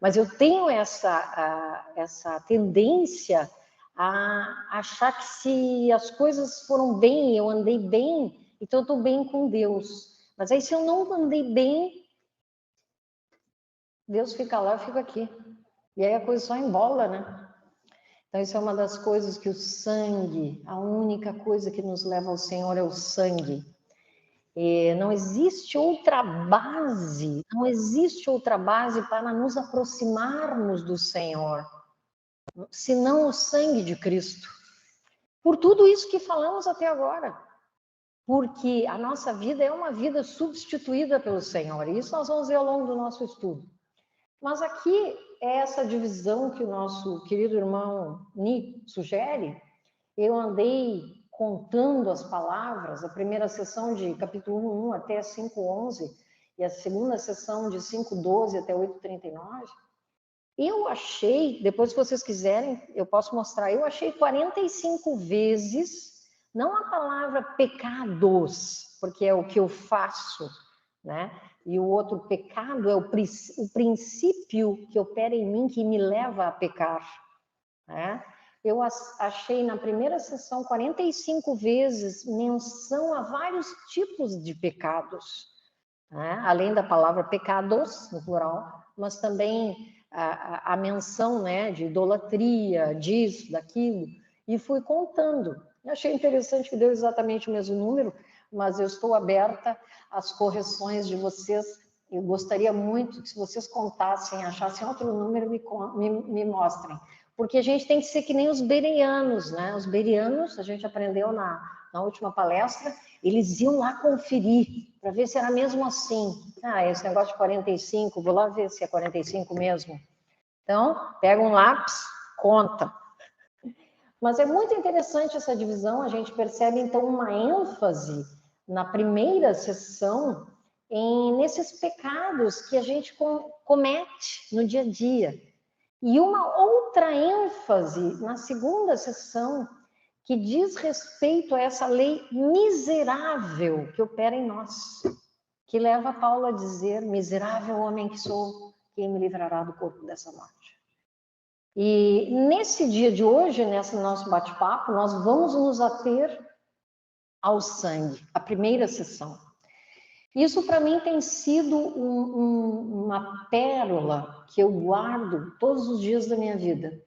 Mas eu tenho essa tendência a achar que se as coisas foram bem, eu andei bem, então eu estou bem com Deus. Mas aí se eu não andei bem, Deus fica lá, eu fico aqui. E aí a coisa só embola, né? Então isso é uma das coisas que o sangue, a única coisa que nos leva ao Senhor é o sangue. Não existe outra base para nos aproximarmos do Senhor, senão o sangue de Cristo. Por tudo isso que falamos até agora. Porque a nossa vida é uma vida substituída pelo Senhor. E isso nós vamos ver ao longo do nosso estudo. Mas aqui é essa divisão que o nosso querido irmão Ni sugere. Eu andei contando as palavras, a primeira sessão de capítulo 1 até 5:11 e a segunda sessão de 5:12 até 8:39. Eu achei, depois se vocês quiserem, eu posso mostrar, eu achei 45 vezes, não a palavra pecados, porque é o que eu faço, né? E o outro pecado é o princípio que opera em mim, que me leva a pecar, né? Eu achei na primeira sessão 45 vezes menção a vários tipos de pecados, né? Além da palavra pecados, no plural, mas também a menção, né, de idolatria, disso, daquilo, e fui contando. Eu achei interessante que deu exatamente o mesmo número, mas eu estou aberta às correções de vocês. Eu gostaria muito que, se vocês contassem, achassem outro número, me mostrem. Porque a gente tem que ser que nem os bereanos, né? Os bereanos, a gente aprendeu na última palestra, eles iam lá conferir, para ver se era mesmo assim. Esse negócio de 45, vou lá ver se é 45 mesmo. Então, pega um lápis, conta. Mas é muito interessante essa divisão, a gente percebe, então, uma ênfase na primeira sessão nesses pecados que a gente comete no dia a dia. E uma outra ênfase na segunda sessão, que diz respeito a essa lei miserável que opera em nós, que leva Paulo a dizer, miserável homem que sou, quem me livrará do corpo dessa morte? E nesse dia de hoje, nesse nosso bate-papo, nós vamos nos ater ao sangue, a primeira sessão. Isso para mim tem sido uma pérola que eu guardo todos os dias da minha vida.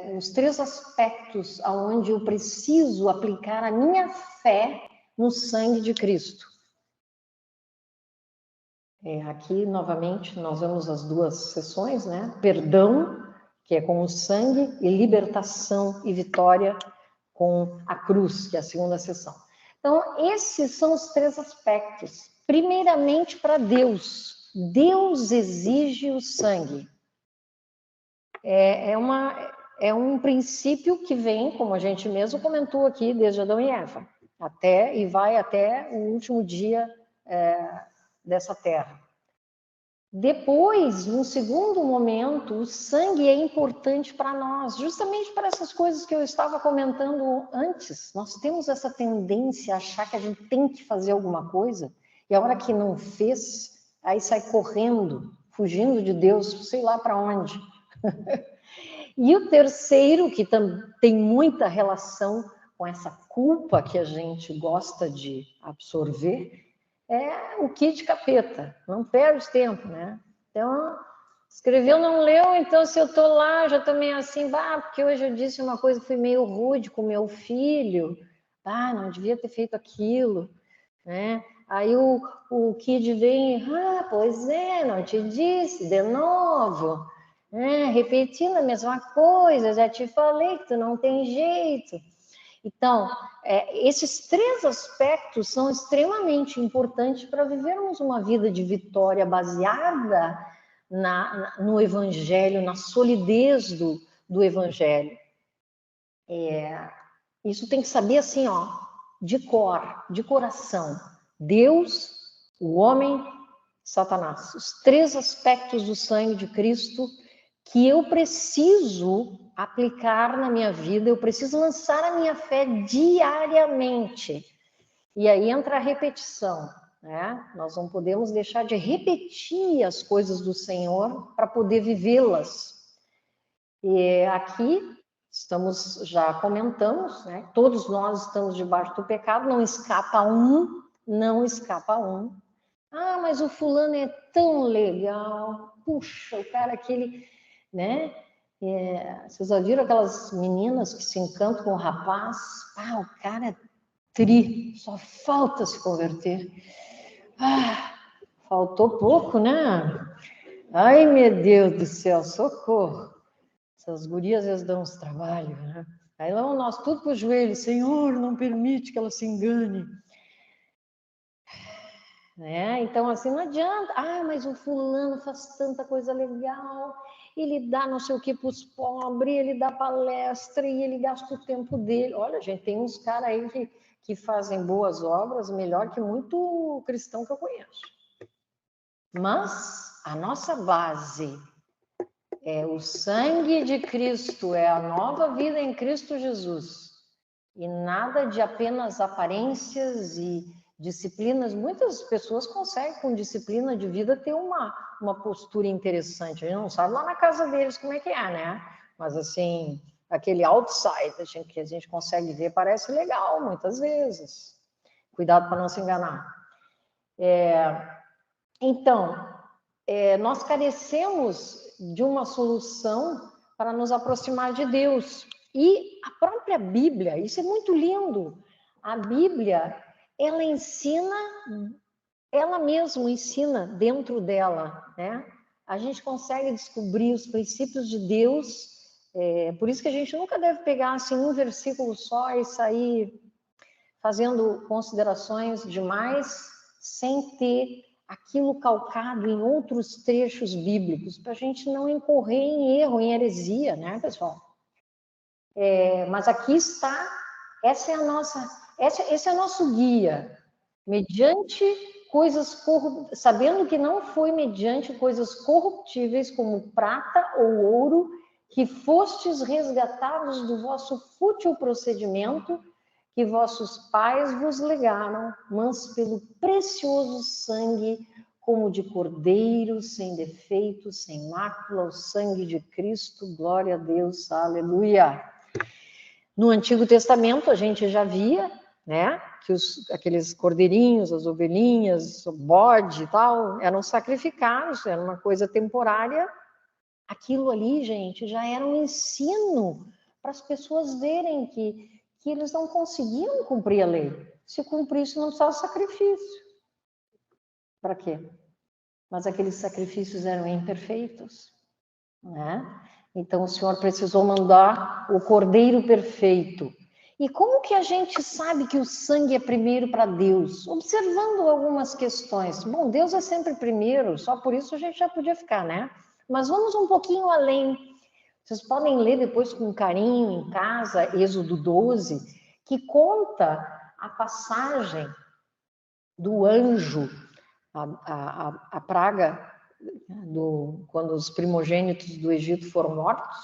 Os três aspectos aonde eu preciso aplicar a minha fé no sangue de Cristo. Aqui, novamente, nós vemos as duas sessões, né? Perdão, que é com o sangue, e libertação e vitória com a cruz, que é a segunda sessão. Então, esses são os três aspectos. Primeiramente, para Deus. Deus exige o sangue. é um princípio que vem, como a gente mesmo comentou aqui, desde Adão e Eva, e vai até o último dia dessa terra. Depois, num segundo momento, o sangue é importante para nós, justamente para essas coisas que eu estava comentando antes. Nós temos essa tendência a achar que a gente tem que fazer alguma coisa, e a hora que não fez, aí sai correndo, fugindo de Deus, sei lá para onde. E o terceiro, que tem muita relação com essa culpa que a gente gosta de absorver, é o kit capeta, não perde tempo, né? Então, escreveu, não leu, então se eu tô lá, já tô meio assim, porque hoje eu disse uma coisa que foi meio rude com meu filho, não devia ter feito aquilo, né? Aí o kid vem, pois é, não te disse, de novo, repetindo a mesma coisa, já te falei que tu não tem jeito. Então, esses três aspectos são extremamente importantes para vivermos uma vida de vitória baseada no Evangelho, na solidez do Evangelho. Isso tem que saber assim, de cor, de coração. Deus, o homem, Satanás. Os três aspectos do sangue de Cristo que eu preciso aplicar na minha vida, eu preciso lançar a minha fé diariamente. E aí entra a repetição, né? Nós não podemos deixar de repetir as coisas do Senhor para poder vivê-las. E aqui já comentamos, né? Todos nós estamos debaixo do pecado, não escapa um. Mas o fulano é tão legal. Puxa, o cara aquele, né? Vocês já viram aquelas meninas que se encantam com o rapaz? O cara é só falta se converter. Faltou pouco, né? Ai, meu Deus do céu, socorro. Essas gurias às vezes dão uns trabalhos, né? Aí vamos nós tudo para o joelho, Senhor, não permite que ela se engane. Então, assim, não adianta. Mas o fulano faz tanta coisa legal, ele dá não sei o que para os pobres, ele dá palestra e ele gasta o tempo dele. Olha, gente, tem uns caras aí que fazem boas obras melhor que muito cristão que eu conheço. Mas a nossa base é o sangue de Cristo, é a nova vida em Cristo Jesus. E nada de apenas aparências e disciplinas. Muitas pessoas conseguem, com disciplina de vida, ter uma postura interessante. A gente não sabe lá na casa deles como é que é, né? Mas, assim, aquele outside que a gente consegue ver parece legal, muitas vezes. Cuidado para não se enganar. Então, nós carecemos de uma solução para nos aproximar de Deus. E a própria Bíblia, isso é muito lindo. A Bíblia, ela mesma ensina dentro dela, né? A gente consegue descobrir os princípios de Deus, por isso que a gente nunca deve pegar assim um versículo só e sair fazendo considerações demais sem ter aquilo calcado em outros trechos bíblicos, para a gente não incorrer em erro, em heresia, né, pessoal? Mas aqui está, esse é o nosso guia, mediante coisas sabendo que não foi mediante coisas corruptíveis como prata ou ouro, que fostes resgatados do vosso fútil procedimento que vossos pais vos legaram, mas pelo precioso sangue, como de cordeiro, sem defeito, sem mácula, o sangue de Cristo, glória a Deus, aleluia. No Antigo Testamento a gente já via, né, que aqueles cordeirinhos, as ovelhinhas, o bode e tal, eram sacrificados, era uma coisa temporária. Aquilo ali, gente, já era um ensino para as pessoas verem que eles não conseguiam cumprir a lei. Se cumprisse, não precisava de sacrifício. Para quê? Mas aqueles sacrifícios eram imperfeitos, né? Então, o Senhor precisou mandar o Cordeiro perfeito. E como que a gente sabe que o sangue é primeiro para Deus? Observando algumas questões. Bom, Deus é sempre primeiro, só por isso a gente já podia ficar, né? Mas vamos um pouquinho além. Vocês podem ler depois com carinho em casa, Êxodo 12, que conta a passagem do anjo, a praga, quando os primogênitos do Egito foram mortos.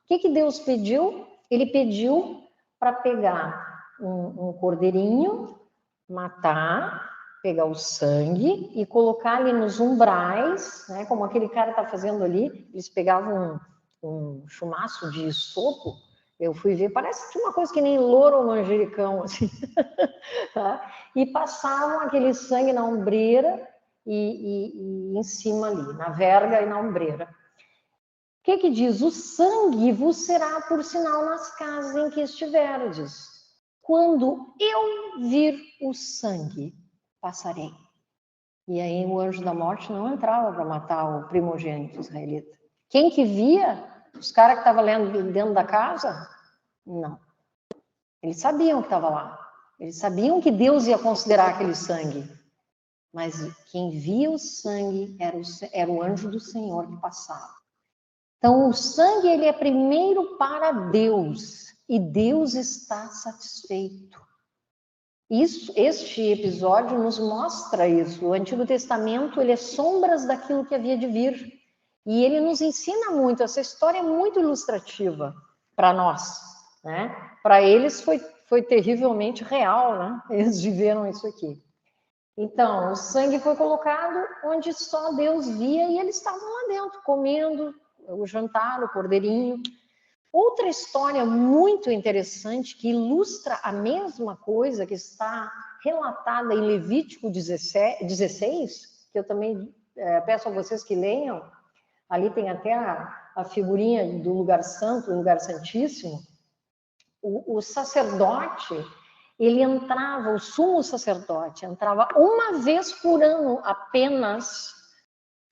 O que Deus pediu? Ele pediu para pegar um cordeirinho, matar, pegar o sangue e colocar ali nos umbrais, né, como aquele cara está fazendo ali. Eles pegavam um chumaço de esopo, eu fui ver, parece que uma coisa que nem louro ou manjericão, assim, tá? E passavam aquele sangue na ombreira e em cima ali, na verga e na ombreira. O que diz? O sangue vos será por sinal nas casas em que estiverdes. Quando eu vir o sangue, passarei. E aí o anjo da morte não entrava para matar o primogênito israelita. Quem que via? Os caras que estavam lendo dentro da casa? Não. Eles sabiam que estava lá. Eles sabiam que Deus ia considerar aquele sangue. Mas quem via o sangue era o anjo do Senhor que passava. Então, o sangue, ele é primeiro para Deus. E Deus está satisfeito. Este episódio nos mostra isso. O Antigo Testamento, ele é sombras daquilo que havia de vir. E ele nos ensina muito. Essa história é muito ilustrativa para nós, né? Para eles foi terrivelmente real, né? Eles viveram isso aqui. Então, o sangue foi colocado onde só Deus via e eles estavam lá dentro, comendo o jantar, o cordeirinho. Outra história muito interessante que ilustra a mesma coisa que está relatada em Levítico 16, que eu também peço a vocês que leiam. Ali tem até a figurinha do lugar santo, do lugar santíssimo. O sacerdote, ele entrava, o sumo sacerdote, entrava uma vez por ano apenas,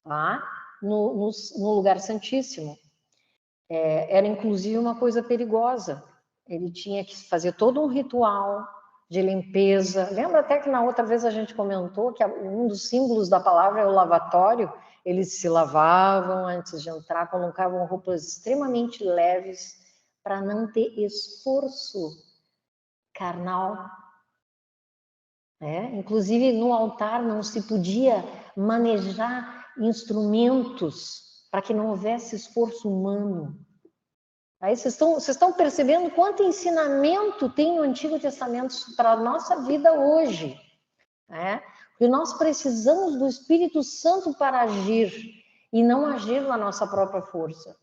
tá? no lugar santíssimo. Era inclusive uma coisa perigosa. Ele tinha que fazer todo um ritual de limpeza. Lembra até que na outra vez a gente comentou que um dos símbolos da palavra é o lavatório. Eles se lavavam antes de entrar, colocavam roupas extremamente leves para não ter esforço carnal. Inclusive no altar não se podia manejar instrumentos para que não houvesse esforço humano. Aí vocês estão percebendo quanto ensinamento tem no Antigo Testamento para a nossa vida hoje, né? Porque nós precisamos do Espírito Santo para agir e não agir na nossa própria força.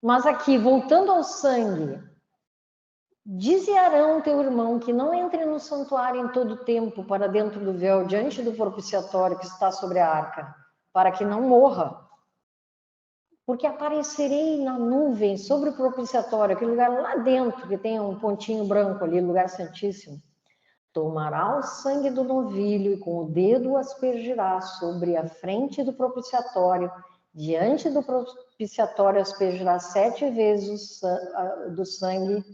Mas aqui, voltando ao sangue, dize Arão, teu irmão, que não entre no santuário em todo tempo para dentro do véu, diante do propiciatório que está sobre a arca, para que não morra. Porque aparecerei na nuvem sobre o propiciatório, aquele lugar lá dentro, que tem um pontinho branco ali, lugar santíssimo. Tomará o sangue do novilho e com o dedo o aspergirá sobre a frente do propiciatório. Diante do propiciatório aspergirá 7 vezes do sangue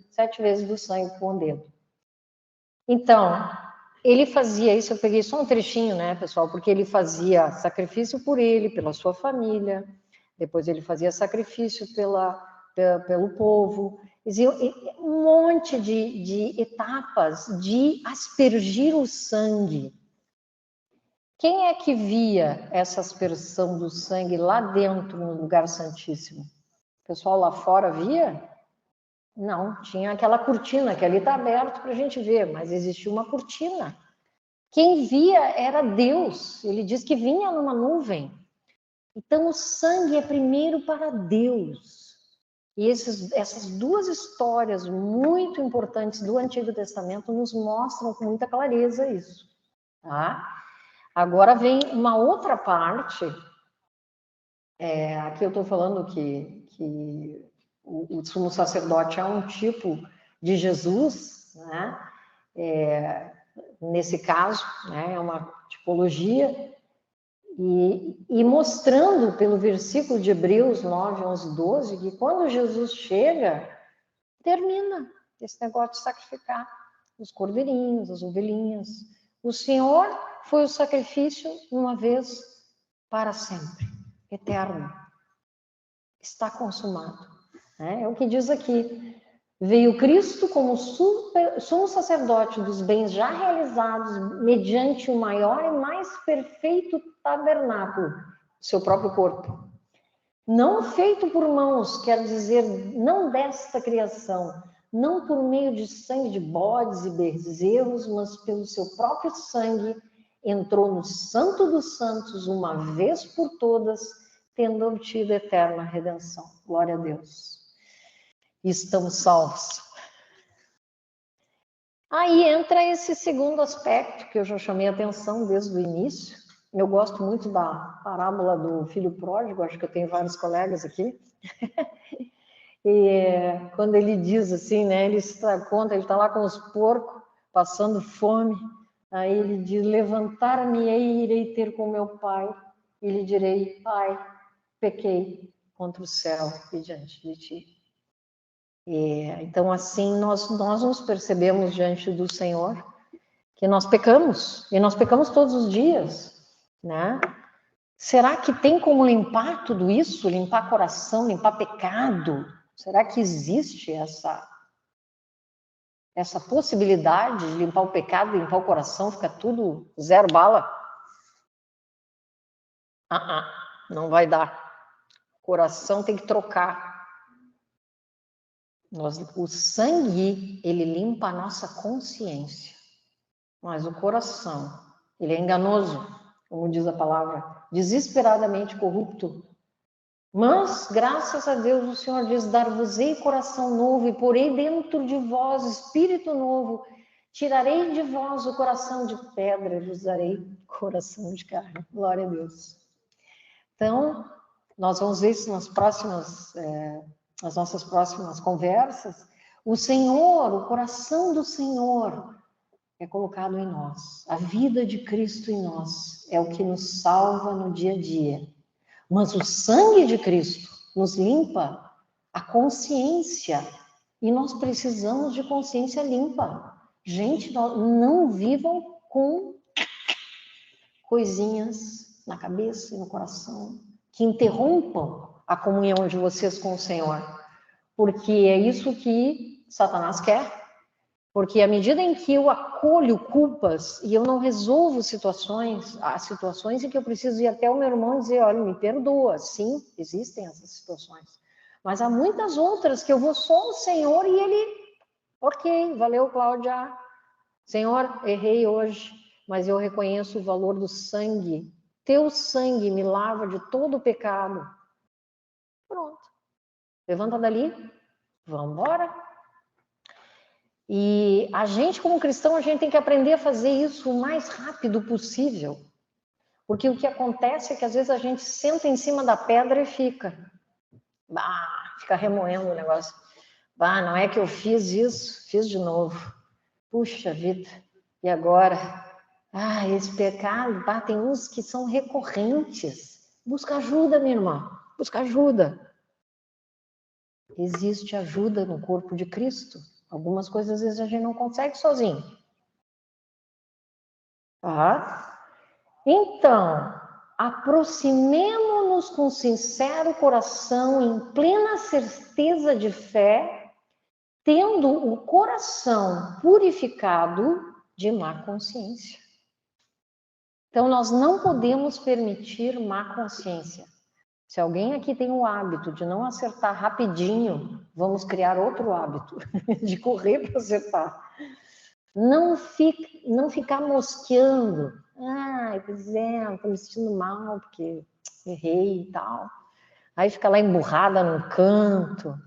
com o dedo. Então, ele fazia isso, eu peguei só um trechinho, né, pessoal, porque ele fazia sacrifício por ele, pela sua família. Depois ele fazia sacrifício pelo povo. Existia um monte de etapas de aspergir o sangue. Quem é que via essa aspersão do sangue lá dentro, no lugar santíssimo? O pessoal lá fora via? Não, tinha aquela cortina, que ali está aberto para a gente ver, mas existia uma cortina. Quem via era Deus. Ele diz que vinha numa nuvem. Então, o sangue é primeiro para Deus. E essas duas histórias muito importantes do Antigo Testamento nos mostram com muita clareza isso. Tá? Agora vem uma outra parte. Aqui eu estou falando que o sumo sacerdote é um tipo de Jesus, né? Nesse caso, né? É uma tipologia. E mostrando pelo versículo de Hebreus 9, 11, 12, que quando Jesus chega, termina esse negócio de sacrificar os cordeirinhos, as ovelhinhas. O Senhor foi o sacrifício uma vez para sempre, eterno. Está consumado. né? É o que diz aqui. Veio Cristo como sumo sacerdote dos bens já realizados mediante o maior e mais perfeito tabernáculo, seu próprio corpo. Não feito por mãos, quer dizer, não desta criação, não por meio de sangue de bodes e bezerros, mas pelo seu próprio sangue, entrou no Santo dos Santos uma vez por todas, tendo obtido eterna redenção. Glória a Deus. Estamos salvos. Aí entra esse segundo aspecto que eu já chamei a atenção desde o início. Eu gosto muito da parábola do filho pródigo, acho que eu tenho vários colegas aqui. E quando ele diz assim, né, ele se dá conta, ele está lá com os porcos, passando fome, aí ele diz, levantar-me-ei e irei ter com meu pai, e lhe direi, pai, pequei contra o céu e diante de ti. Então, assim, nós nos percebemos diante do Senhor que nós pecamos, e nós pecamos todos os dias, né? Será que tem como limpar tudo isso? Limpar coração, limpar pecado? Será que existe essa possibilidade de limpar o pecado, limpar o coração, ficar tudo zero bala? Não vai dar. O coração tem que trocar. O sangue, ele limpa a nossa consciência, mas o coração, ele é enganoso, como diz a palavra, desesperadamente corrupto. Mas, graças a Deus, o Senhor diz, dar-vos-ei coração novo e porei dentro de vós espírito novo, tirarei de vós o coração de pedra e vos darei coração de carne. Glória a Deus. Então, nós vamos ver isso nas nossas próximas conversas. O Senhor, o coração do Senhor é colocado em nós. A vida de Cristo em nós é o que nos salva no dia a dia. Mas o sangue de Cristo nos limpa a consciência. E nós precisamos de consciência limpa. Gente, não vivam com coisinhas na cabeça e no coração que interrompam a comunhão de vocês com o Senhor. Porque é isso que Satanás quer. Porque à medida em que eu acolho culpas e eu não resolvo há situações em que eu preciso ir até o meu irmão e dizer, olha, me perdoa. Sim, existem essas situações. Mas há muitas outras que eu vou só ao Senhor e ele, ok, valeu, Cláudia. Senhor, errei hoje, mas eu reconheço o valor do sangue. Teu sangue me lava de todo o pecado. Pronto. Levanta dali, vamos embora. E a gente, como cristão, a gente tem que aprender a fazer isso o mais rápido possível. Porque o que acontece é que às vezes a gente senta em cima da pedra e fica remoendo o negócio. Não é que eu fiz isso, fiz de novo. Puxa vida, e agora? Esse pecado, tem uns que são recorrentes. Busca ajuda, minha irmã, busca ajuda. Existe ajuda no corpo de Cristo. Algumas coisas, às vezes, a gente não consegue sozinho. Então, aproximemo-nos com sincero coração, em plena certeza de fé, tendo o coração purificado de má consciência. Então, nós não podemos permitir má consciência. Se alguém aqui tem o hábito de não acertar rapidinho, vamos criar outro hábito, de correr para acertar. Não ficar mosqueando. Pois é, estou me sentindo mal porque errei e tal. Aí fica lá emburrada num canto.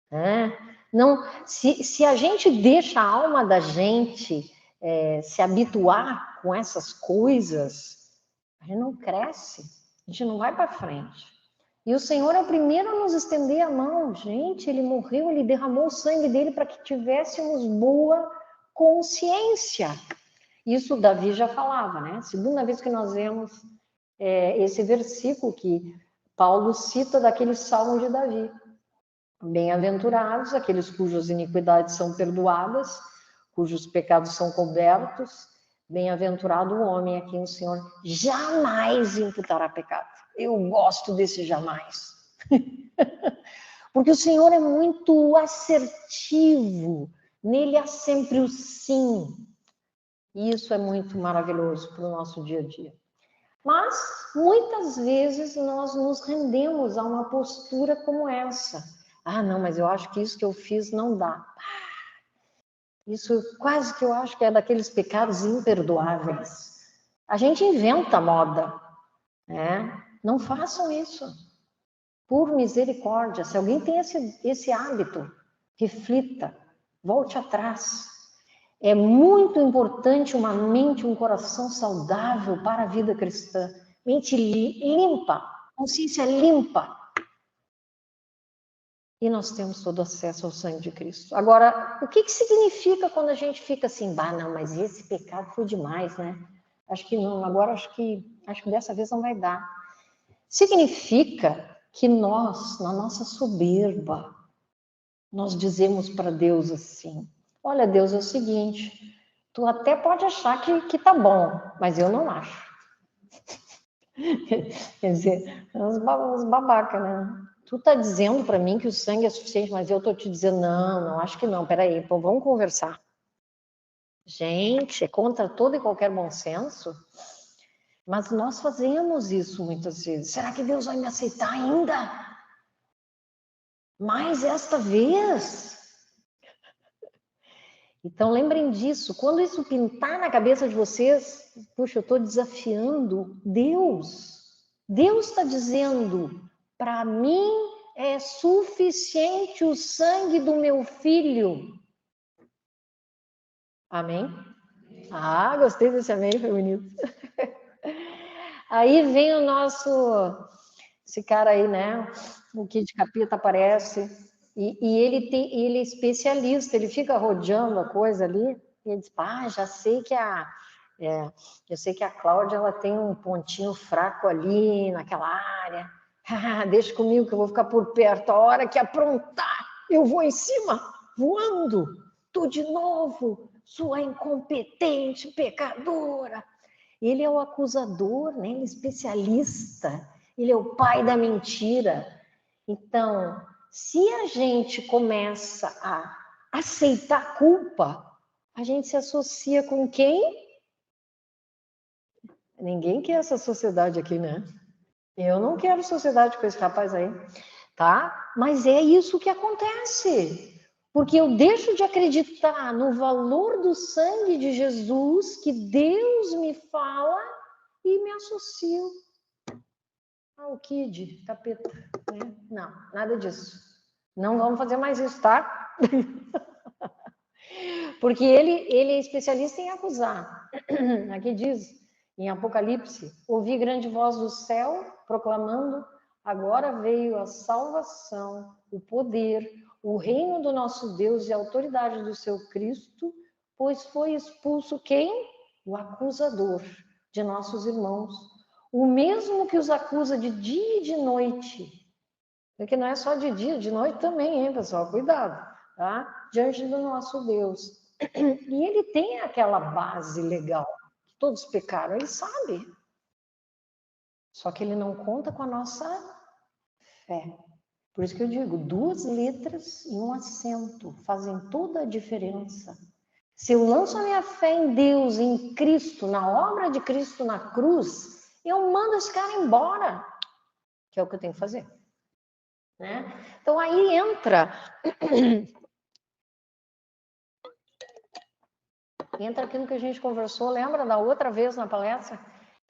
Né? Não, se a gente deixa a alma da gente se habituar com essas coisas, a gente não cresce, a gente não vai para frente. E o Senhor é o primeiro a nos estender a mão. Gente, Ele morreu, Ele derramou o sangue dele para que tivéssemos boa consciência. Isso Davi já falava, né? Segunda vez que nós vemos esse versículo que Paulo cita daquele salmo de Davi. Bem-aventurados aqueles cujas iniquidades são perdoadas, cujos pecados são cobertos. Bem-aventurado o homem a quem o Senhor jamais imputará pecado. Eu gosto desse jamais. Porque o Senhor é muito assertivo, nele há sempre o sim. E isso é muito maravilhoso para o nosso dia a dia. Mas, muitas vezes, nós nos rendemos a uma postura como essa. Ah, não, mas eu acho que isso que eu fiz não dá. Isso quase que eu acho que é daqueles pecados imperdoáveis. A gente inventa moda, né? Não façam isso. Por misericórdia, se alguém tem esse hábito, reflita, volte atrás. É muito importante uma mente, um coração saudável para a vida cristã. Mente limpa, consciência limpa. E nós temos todo acesso ao sangue de Cristo. Agora, o que significa quando a gente fica assim, bah, não, mas esse pecado foi demais, né? Acho que não, agora acho que dessa vez não vai dar. Significa que nós, na nossa soberba, nós dizemos para Deus assim, olha, Deus, é o seguinte, tu até pode achar que tá bom, mas eu não acho. Quer dizer, uns babaca, né? Tu tá dizendo para mim que o sangue é suficiente, mas eu tô te dizendo, não acho que não, peraí, pô, vamos conversar. Gente, é contra todo e qualquer bom senso, mas nós fazemos isso muitas vezes. Será que Deus vai me aceitar ainda? Mais esta vez? Então lembrem disso, quando isso pintar na cabeça de vocês, puxa, eu estou desafiando Deus. Deus está dizendo, para mim é suficiente o sangue do meu filho. Amém? Ah, gostei desse amém, foi bonito. Aí vem o nosso, esse cara aí, né? O Kid Capita aparece, e ele é especialista, ele fica rodeando a coisa ali, e ele diz, já sei que eu sei que a Cláudia ela tem um pontinho fraco ali naquela área. Deixa comigo que eu vou ficar por perto. A hora que aprontar, eu vou em cima, voando. Tu de novo, sua incompetente pecadora. Ele é o acusador, né? Ele é especialista. Ele é o pai da mentira. Então, se a gente começa a aceitar a culpa, a gente se associa com quem? Ninguém quer essa sociedade aqui, né? Eu não quero sociedade com esse rapaz aí, tá? Mas é isso que acontece. Porque eu deixo de acreditar no valor do sangue de Jesus que Deus me fala e me associo ao Kid, capeta, né? Não, nada disso. Não vamos fazer mais isso, tá? Porque ele é especialista em acusar. Aqui diz, em Apocalipse, ouvi grande voz do céu proclamando, agora veio a salvação, o poder, o reino do nosso Deus e a autoridade do seu Cristo, pois foi expulso quem? O acusador de nossos irmãos, o mesmo que os acusa de dia e de noite. Porque não é só de dia, de noite também, hein, pessoal? Cuidado, tá? Diante do nosso Deus. E ele tem aquela base legal, que todos pecaram, ele sabe. Só que ele não conta com a nossa fé. Por isso que eu digo, 2 letras e um acento fazem toda a diferença. Se eu lanço a minha fé em Deus, em Cristo, na obra de Cristo na cruz, eu mando esse cara embora, que é o que eu tenho que fazer. Né? Então aí entra aquilo que a gente conversou, lembra da outra vez na palestra?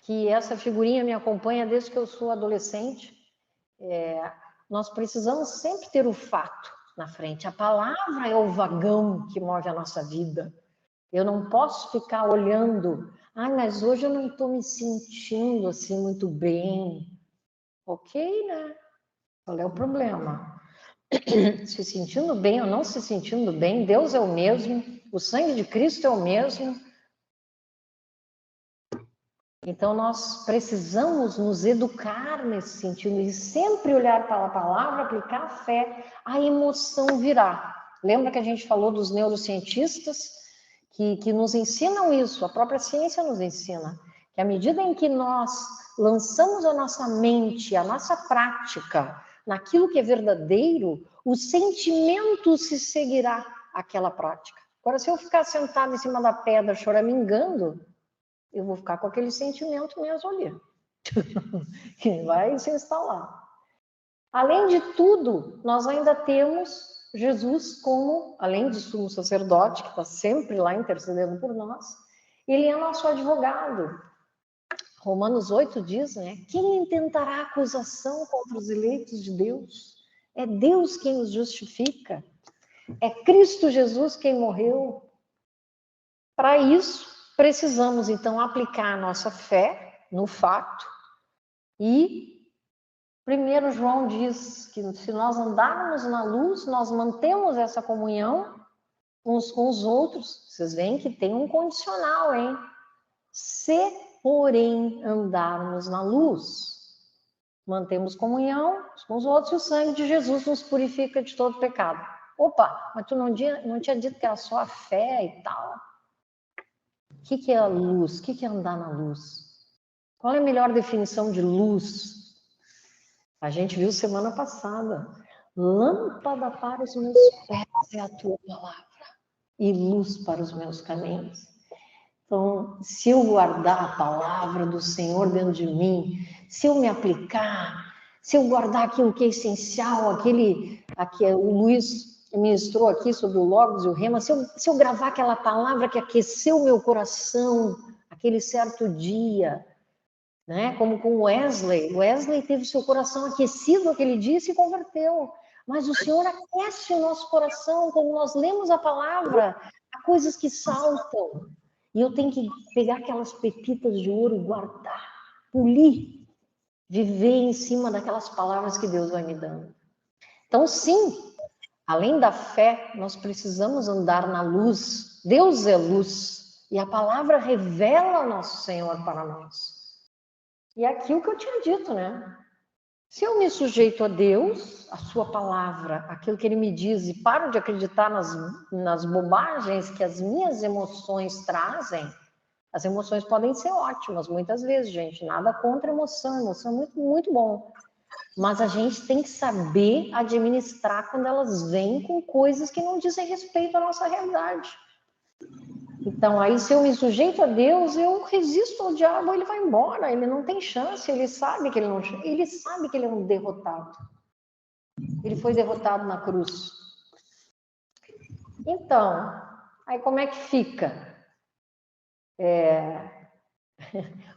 Que essa figurinha me acompanha desde que eu sou adolescente. Nós precisamos sempre ter o fato na frente. A palavra é o vagão que move a nossa vida. Eu não posso ficar olhando, mas hoje eu não estou me sentindo assim muito bem. Ok, né? Qual é o problema? Se sentindo bem ou não se sentindo bem, Deus é o mesmo, o sangue de Cristo é o mesmo. Então, nós precisamos nos educar nesse sentido e sempre olhar para a palavra, aplicar a fé, a emoção virá. Lembra que a gente falou dos neurocientistas que nos ensinam isso, a própria ciência nos ensina, que à medida em que nós lançamos a nossa mente, a nossa prática naquilo que é verdadeiro, o sentimento se seguirá àquela prática. Agora, se eu ficar sentado em cima da pedra choramingando, eu vou ficar com aquele sentimento mesmo ali, que vai se instalar. Além de tudo, nós ainda temos Jesus como, além de sumo sacerdote, que está sempre lá intercedendo por nós, ele é nosso advogado. Romanos 8 diz, né? Quem intentará acusação contra os eleitos de Deus? É Deus quem os justifica. É Cristo Jesus quem morreu. Para isso, precisamos, então, aplicar a nossa fé no fato. E 1 João diz que se nós andarmos na luz, nós mantemos essa comunhão uns com os outros. Vocês veem que tem um condicional, hein? Se, porém, andarmos na luz, mantemos comunhão uns com os outros e o sangue de Jesus nos purifica de todo pecado. Opa, mas tu não tinha dito que era só a fé e tal? O que é a luz? O que é andar na luz? Qual é a melhor definição de luz? A gente viu semana passada. Lâmpada para os meus pés é a tua palavra e luz para os meus caminhos. Então, se eu guardar a palavra do Senhor dentro de mim, se eu me aplicar, se eu guardar aquilo que é essencial, aquele o Luiz ministrou aqui sobre o Logos e o Rema, se eu gravar aquela palavra que aqueceu o meu coração aquele certo dia, né? Como com Wesley. Wesley teve seu coração aquecido aquele dia e se converteu. Mas o Senhor aquece o nosso coração, quando nós lemos a palavra, há coisas que saltam. E eu tenho que pegar aquelas pepitas de ouro e guardar, polir, viver em cima daquelas palavras que Deus vai me dando. Então, sim, além da fé, nós precisamos andar na luz. Deus é luz. E a palavra revela nosso Senhor para nós. E é aquilo que eu tinha dito, né? Se eu me sujeito a Deus, a sua palavra, aquilo que Ele me diz, e paro de acreditar nas bobagens que as minhas emoções trazem, as emoções podem ser ótimas, muitas vezes, gente. Nada contra a emoção. Emoção é muito, muito bom. Mas a gente tem que saber administrar quando elas vêm com coisas que não dizem respeito à nossa realidade. Então, aí, se eu me sujeito a Deus, eu resisto ao diabo, ele vai embora, ele não tem chance, ele sabe que ele sabe que ele é um derrotado. Ele foi derrotado na cruz. Então, aí como é que fica?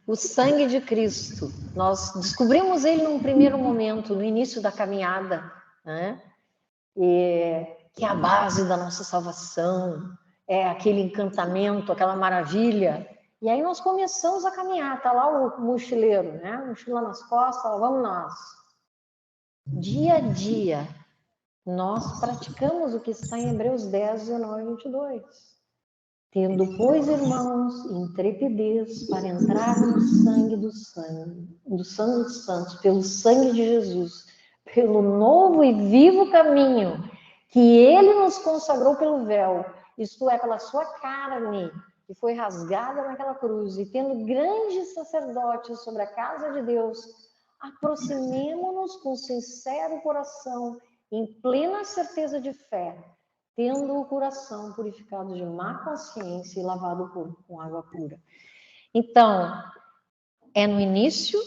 O sangue de Cristo. Nós descobrimos ele num primeiro momento, no início da caminhada, né? Que é a base da nossa salvação, é aquele encantamento, aquela maravilha. E aí nós começamos a caminhar, tá lá o mochileiro, né? Mochila nas costas, ó, vamos nós. Dia a dia, nós praticamos o que está em Hebreus 10, 19 e 22. Tendo, pois, irmãos, intrepidez para entrar no sangue dos santos, pelo sangue de Jesus, pelo novo e vivo caminho que ele nos consagrou pelo véu, isto é, pela sua carne, que foi rasgada naquela cruz, e tendo grandes sacerdotes sobre a casa de Deus, aproximemo-nos com sincero coração, em plena certeza de fé, tendo o coração purificado de má consciência e lavado com água pura. Então, é no início,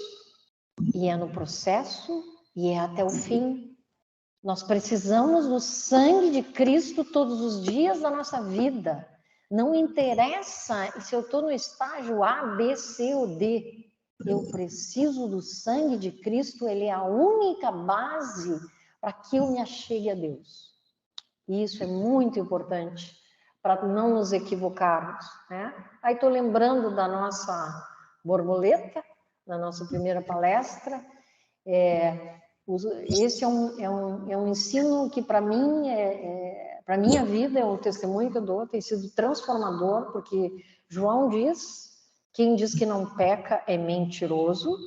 e é no processo, e é até o fim. Nós precisamos do sangue de Cristo todos os dias da nossa vida. Não interessa se eu estou no estágio A, B, C ou D. Eu preciso do sangue de Cristo, ele é a única base para que eu me achegue a Deus. E isso é muito importante para não nos equivocarmos, né? Aí estou lembrando da nossa borboleta, da nossa primeira palestra. Esse é um ensino que, para mim, para a minha vida, é um testemunho que eu dou, tem sido transformador, porque João diz, quem diz que não peca é mentiroso.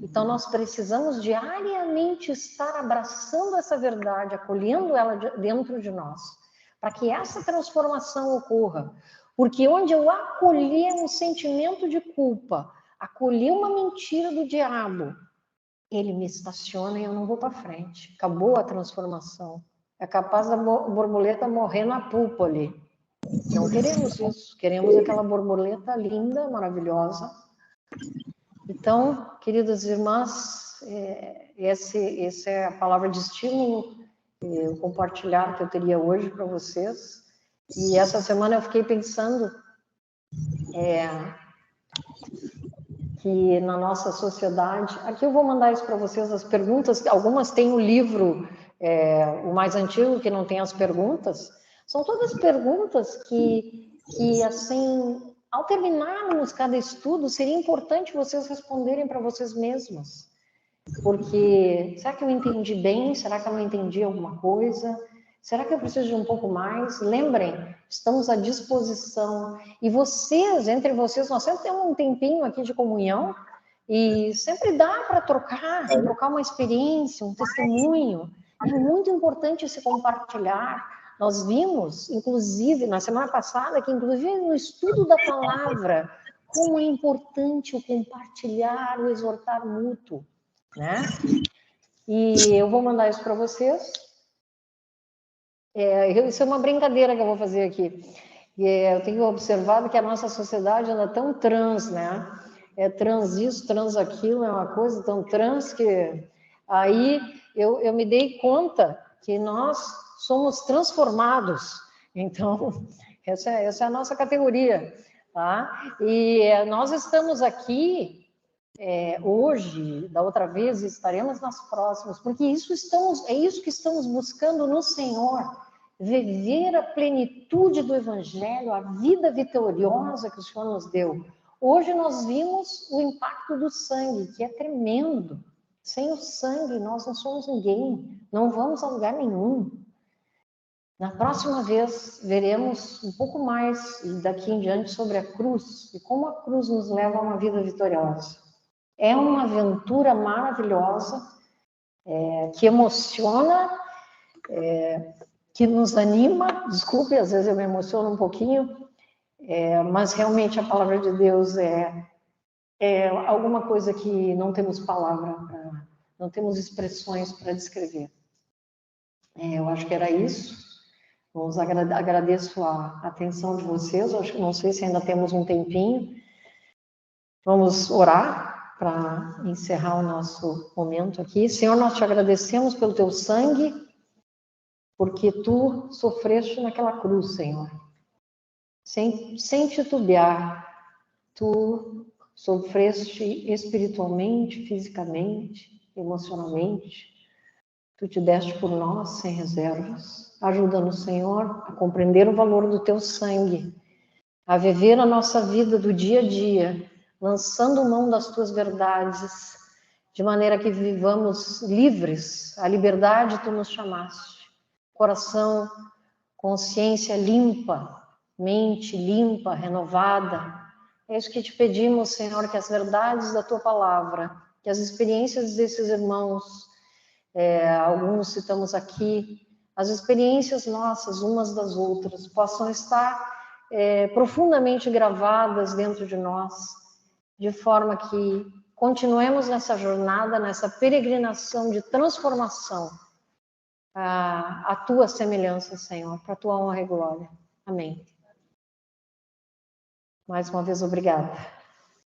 Então, nós precisamos diariamente estar abraçando essa verdade, acolhendo ela dentro de nós, para que essa transformação ocorra. Porque onde eu acolher um sentimento de culpa, acolher uma mentira do diabo, ele me estaciona e eu não vou para frente. Acabou a transformação. É capaz da borboleta morrer na pulpa ali. Não queremos isso. Queremos aquela borboleta linda, maravilhosa. Então, queridas irmãs, essa é a palavra de estímulo, o compartilhar que eu teria hoje para vocês. E essa semana eu fiquei pensando que na nossa sociedade... Aqui eu vou mandar isso para vocês, as perguntas. Algumas têm o livro, o mais antigo, que não tem as perguntas. São todas perguntas que assim, ao terminarmos cada estudo, seria importante vocês responderem para vocês mesmas. Porque, será que eu entendi bem? Será que eu não entendi alguma coisa? Será que eu preciso de um pouco mais? Lembrem, estamos à disposição. E vocês, entre vocês, nós sempre temos um tempinho aqui de comunhão e sempre dá para trocar uma experiência, um testemunho. É muito importante esse compartilhar. Nós vimos, inclusive, na semana passada, que inclusive no estudo da palavra, como é importante o compartilhar, o exortar mútuo, né? E eu vou mandar isso para vocês. Isso é uma brincadeira que eu vou fazer aqui. Eu tenho observado que a nossa sociedade anda tão trans, né? É trans isso, trans aquilo, é uma coisa tão trans que... Aí eu me dei conta que nós somos transformados. Então, essa é a nossa categoria, tá? E nós estamos aqui hoje, da outra vez, estaremos nas próximas, porque é isso que estamos buscando no Senhor, viver a plenitude do Evangelho, a vida vitoriosa que o Senhor nos deu. Hoje nós vimos o impacto do sangue, que é tremendo. Sem o sangue nós não somos ninguém, não vamos a lugar nenhum. Na próxima vez veremos um pouco mais daqui em diante sobre a cruz e como a cruz nos leva a uma vida vitoriosa. É uma aventura maravilhosa, que emociona, que nos anima. Desculpe, às vezes eu me emociono um pouquinho, mas realmente a palavra de Deus é alguma coisa que não temos palavra, não temos expressões para descrever. Eu acho que era isso. Agradeço a atenção de vocês. Não sei se ainda temos um tempinho. Vamos orar para encerrar o nosso momento aqui. Senhor, nós te agradecemos pelo teu sangue, porque tu sofreste naquela cruz, Senhor. Sem titubear, tu sofreste espiritualmente, fisicamente, emocionalmente. Tu te deste por nós sem reservas. Ajuda-nos, Senhor, a compreender o valor do teu sangue, a viver a nossa vida do dia a dia, lançando mão das tuas verdades, de maneira que vivamos livres. A liberdade tu nos chamaste. Coração, consciência limpa, mente limpa, renovada. É isso que te pedimos, Senhor, que as verdades da tua palavra, que as experiências desses irmãos, alguns citamos aqui, as experiências nossas, umas das outras, possam estar profundamente gravadas dentro de nós, de forma que continuemos nessa jornada, nessa peregrinação de transformação, a tua semelhança, Senhor, para a tua honra e glória. Amém. Mais uma vez, obrigada.